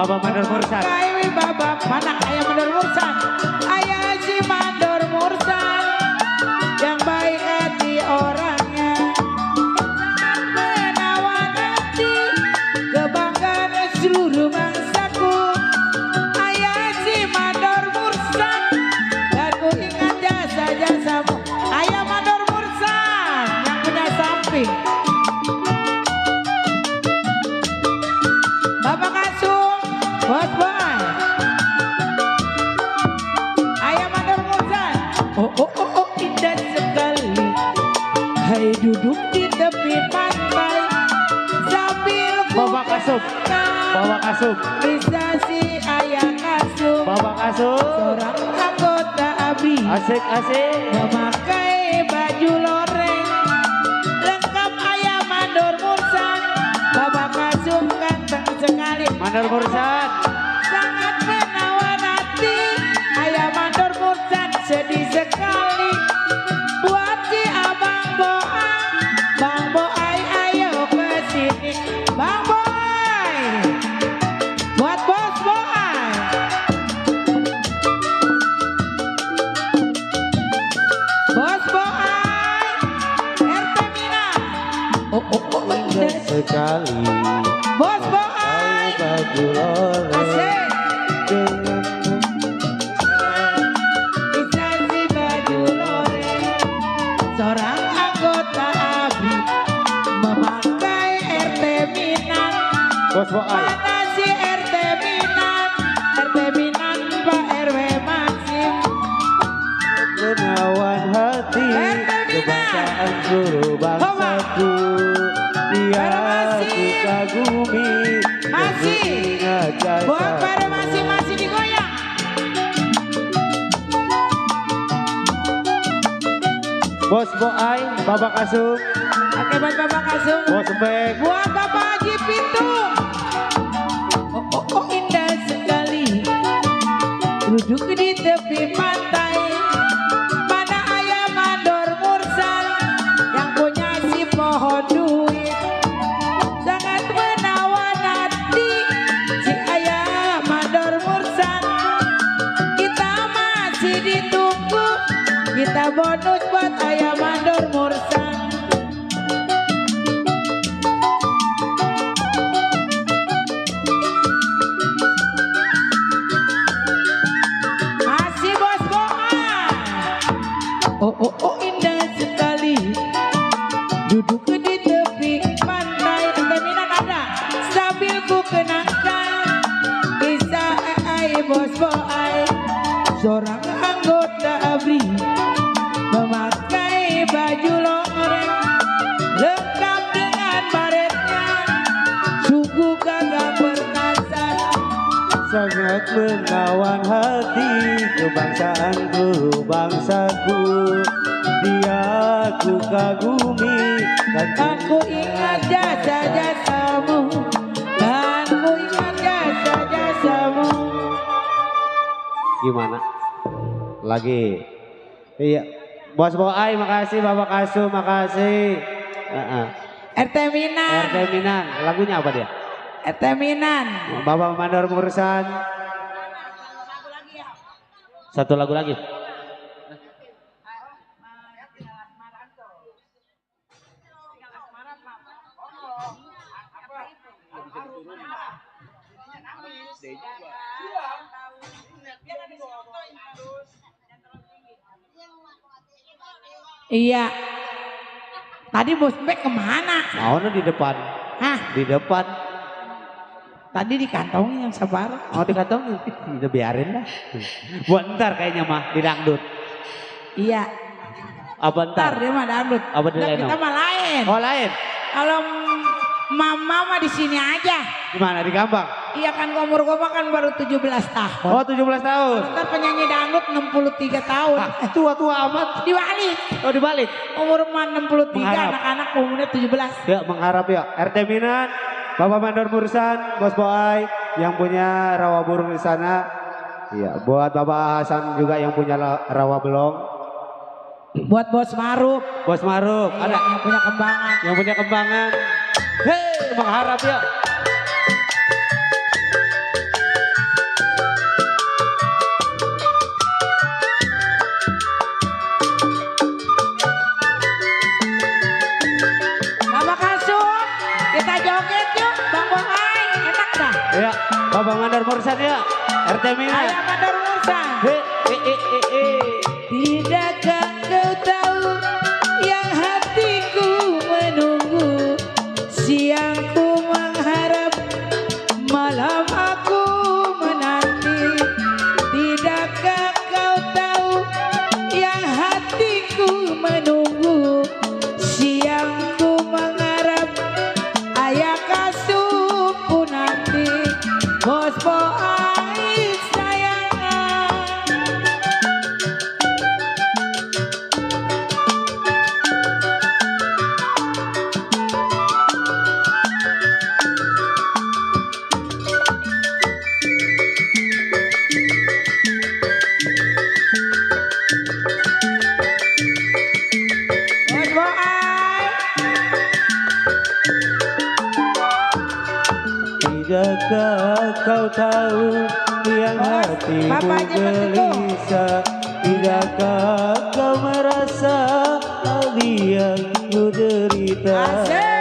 S1: Bapak Mandor Mursan.
S2: Memakai babak mana ayah Mandor Mursan. Ayah si Mandor Mursan yang baik hati orangnya. Menawan hati kebanggaan seluruh bangsaku. Ayah si Mandor Mursan dan ku ingat jasa-jasamu. Ayah Mandor Mursan yang punya samping. Bapak Kasum, Bos Boy. Ayah Mandor Mursan. Oh, indah sekali. Hai duduk di tepi pantai sambil ku
S1: Bapak Kasum. Bapak Kasum.
S2: bisa si Ayah Kasum.
S1: Bapak Kasum.
S2: Seorang anggota ABRI
S1: Asik.
S2: memakai baju loreng lengkap Ayah Mandor Mursan. Bapak Kasum ganteng sekali.
S1: Mandor Mursan.
S2: Sangat menawan hati. Ayah Mandor Mursan sedih sekali. Buat si Abang Boai. Bang Boai ayo ke sini. Bang Boai. Buat Bos Boai. Bos Boai. RT Minang. Oh, indah.
S1: Sekali.
S2: Bos Boai.
S1: Baju loreng.
S2: Asik.
S1: Dengan
S2: Bisa si baju loreng. Seorang anggota ABRI memakai RT Minang.
S1: Bos Boai.
S2: Mana si RT Minang? RT Minang Pak RW Maxim.
S1: Menawan hati kebangsaan seluruh bangsaku. Dia ku kagumi.
S2: Masih. Buat
S1: Jasa.
S2: pada masih digoyang.
S1: Bos Boai, Bapak Kasum,
S2: Oke buat Bapak Kasum.
S1: Bos Bek.
S2: Buat Bapak Haji Pitung. Oh, indah sekali. Duduk di tepi pantai. Mana ayah Mandor Mursan yang punya si pohon duit. Sangat menawan hati si ayah Mandor Mursan. Kita masih ditunggu. Kita bonus buat ayah Mandor Mursan. Masih Bos Boai. Oh, indah sekali. Duduk di tepi pantai. Minang ada. Sambil ku kenangkan kisah Bos Boai. Seorang anggota ABRI memakai baju loreng lengkap dengan baretnya. Suku gagah perkasa.
S1: Sangat menawan hati kebangsaan seluruh bangsaku. Dia ku kagumi
S2: Dan ku ingat jasa-jasamu. Dan ku ingat jasa-jasamu.
S1: Gimana? Lagi. Iya. Bos Boai makasih, Bapak Kasum makasih.
S2: RT Minang.
S1: RT Minang, lagunya apa dia?
S2: RT Minang.
S1: Bapak Mandor Mursan. Satu lagu lagi.
S2: Iya. Tadi Bos Bek kemana?
S1: Mau di depan.
S2: Hah?
S1: Di depan.
S2: Tadi dikantongin yang sabar.
S1: Mau dikantongin. Udah biarin lah. Buat ntar kayaknya mah di dangdut.
S2: Iya.
S1: Apa
S2: Ntar
S1: ntar?
S2: dia mah dangdut.
S1: Apa di
S2: Ntar
S1: Leno?
S2: kita mah lain.
S1: Oh lain.
S2: Kalau mama mah di sini aja.
S1: Di mana? Di Gampang?
S2: Iya kan umur gua mah kan baru 17 tahun.
S1: Oh 17 tahun.
S2: Ntar penyanyi dangdut 63 tahun.
S1: Ah, tua-tua amat.
S2: Dibalik.
S1: Oh dibalik.
S2: Umur mah 63,
S1: Mengharap.
S2: anak-anak umurnya 17.
S1: Ya mengharap ya. RT Minang, Bapak Mandor Mursan, Bos Boai yang punya rawa burung di sana. Iya, buat Bapak Hasan juga yang punya rawa belong.
S2: Buat Bos Maruf.
S1: Bos Maruf,
S2: Iya,
S1: ada
S2: yang punya kembangan.
S1: yang punya kembangan. Hei, mengharap ya. Bapak Mandor Mursan ya. RT Mina.
S2: Ayah Mandor Mursan.
S1: He.
S2: Tidakkah kau tahu yang hatiku menunggu, siangku mengharap, malam aku menanti. Tidakkah kau tahu yang hatiku menunggu, siangku mengharap, ayah kasuku nanti. Bos boy sayang. Bos boy.
S1: Tidakkah kau tahu yang hatimu
S2: Bapaknya begitu.
S1: gelisah? Tidakkah kau merasa hal yang ku derita?
S2: Asik.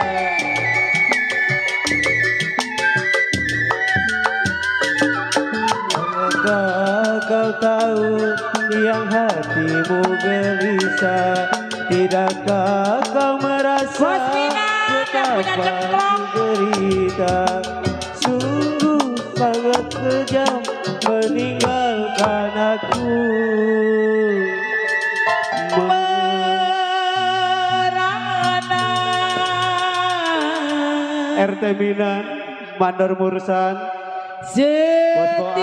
S1: Tidakkah kau tahu yang hatimu gelisah? Tidakkah kau merasa
S2: Bos Mina, yang punya
S1: betapa
S2: cemplong.
S1: ku derita? Sungguh sangat kejam meninggalkan aku.
S2: Merana.
S1: RT Minan, Mandor Mursan,
S2: Setiap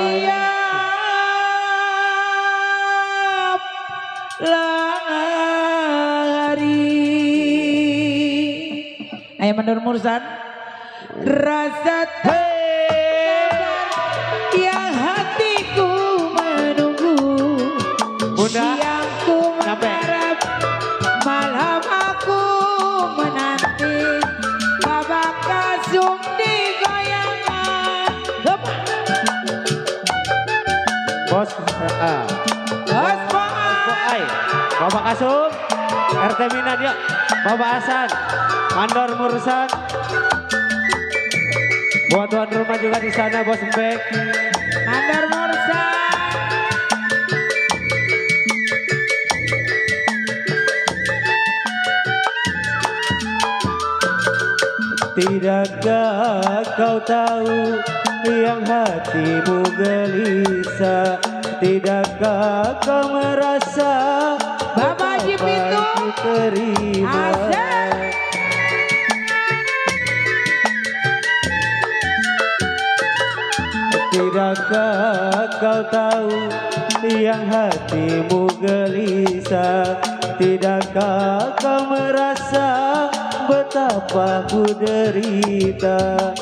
S2: hari. Ayah Mandor Mursan. Rasa yang hatiku menunggu,
S1: Bunda,
S2: siangku
S1: sampai.
S2: mengharap, malam aku menanti. Babak kasum di goyangan.
S1: Bos,
S2: Bos boy.
S1: Boy, Bapak Kasum, RT Minan yuk, Bapak Hasan, Mandor Mursan, buat tuan rumah juga di sana Bos Mbek.
S2: Mandor Mursan.
S1: Tidakkah kau tahu yang hatimu gelisah? Tidakkah kau merasa
S2: Bapak Haji
S1: betapa
S2: Pintu.
S1: ku terima?
S2: Asik.
S1: Tidakkah kau tahu yang hatimu gelisah? Tidakkah kau merasa betapa ku derita?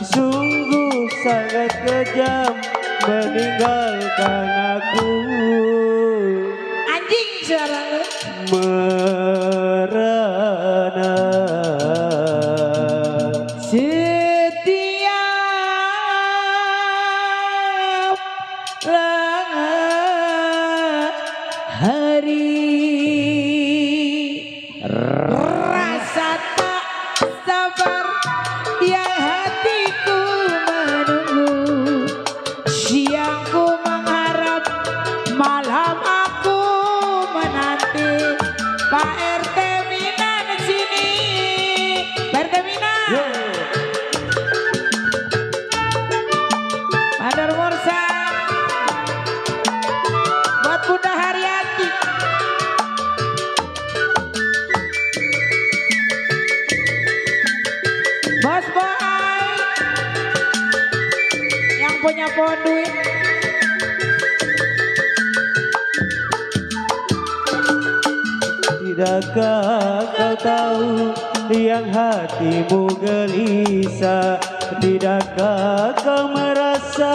S1: Sungguh sangat kejam meninggalkan aku.
S2: Anjing suara lu.
S1: Merana.
S2: Setiap hari. Rasa tak sabar yang hatiku menunggu, siangku mengharap, malam aku menanti. Pak RT Mina di sini. Pak RT Mina. Mandor Mursan. Buat Bunda Haryati. Bos boy yang punya pohon duit.
S1: Tidakkah kau tahu yang hatimu gelisah? Tidakkah kau merasa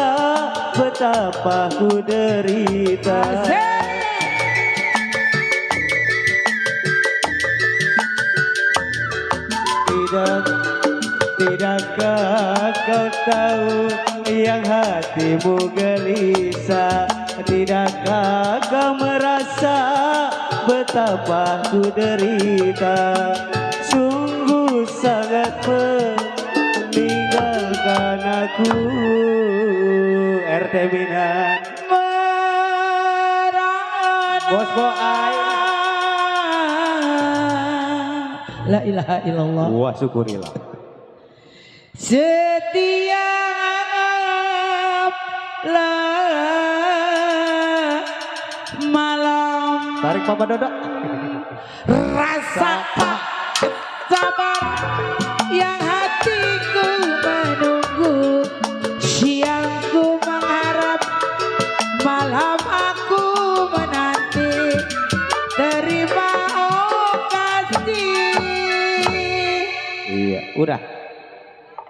S1: betapa ku derita? Tidakkah kau tahu yang hatimu gelisah? Tidakkah kau merasa betapa ku derita? Sungguh sangat meninggalkan aku. Perteminan. Bos Boai.
S2: La ilaha illallah.
S1: Wah syukurilah.
S2: Setiap malam
S1: Tarik Papa Dodo.
S2: rasa sabar yang hatiku menunggu, siangku mengharap, malam aku menanti, terima oh kasih.
S1: Iya, udah.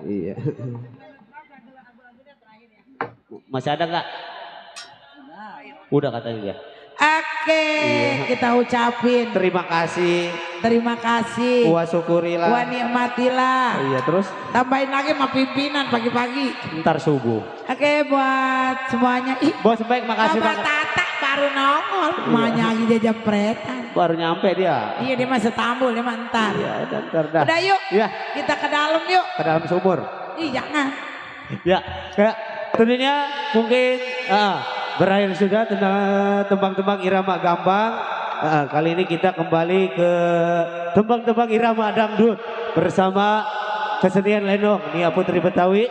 S1: Iya. Masih ada nggak? Udah katanya dia.
S2: Oke, kita ucapin
S1: Terima kasih.
S2: terima kasih.
S1: Wah syukurilah.
S2: Wah nikmatilah.
S1: Iya terus
S2: Tambahin lagi sama pimpinan pagi-pagi.
S1: ntar subuh.
S2: Oke buat semuanya. Ih,
S1: Bos baik makasih
S2: Bapak
S1: banget.
S2: Tata baru nongol. Emaknya lagi jepretan.
S1: Baru nyampe dia.
S2: Iya dia mah setambul, dia mah ntar.
S1: Iya ntar dah.
S2: Udah yuk,
S1: Iya
S2: kita ke dalam yuk.
S1: ke dalam sumur.
S2: Ih jangan.
S1: Ya kayak tentunya mungkin berakhir sudah tentang tembang-tembang irama gambang. Kali ini kita kembali ke tembang-tembang irama dangdut bersama kesenian lenong Nia Putri Betawi.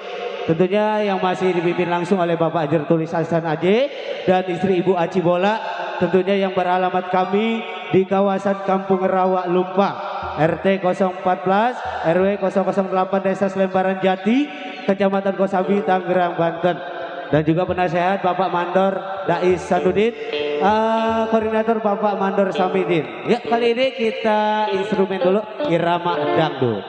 S1: Tentunya yang masih dipimpin langsung oleh Bapak Jertulis Hasan Aje dan istri Ibu Aci Bola. Tentunya yang beralamat kami di kawasan Kampung Rawa Lumpang, RT 014 RW 008 Desa Selembaran Jati, Kecamatan Kosambi, Tangerang, Banten. Dan juga penasehat Bapak Mandor Dais Sanudin, koordinator Bapak Mandor Samidin. Ya kali ini kita instrumen dulu irama dangdut.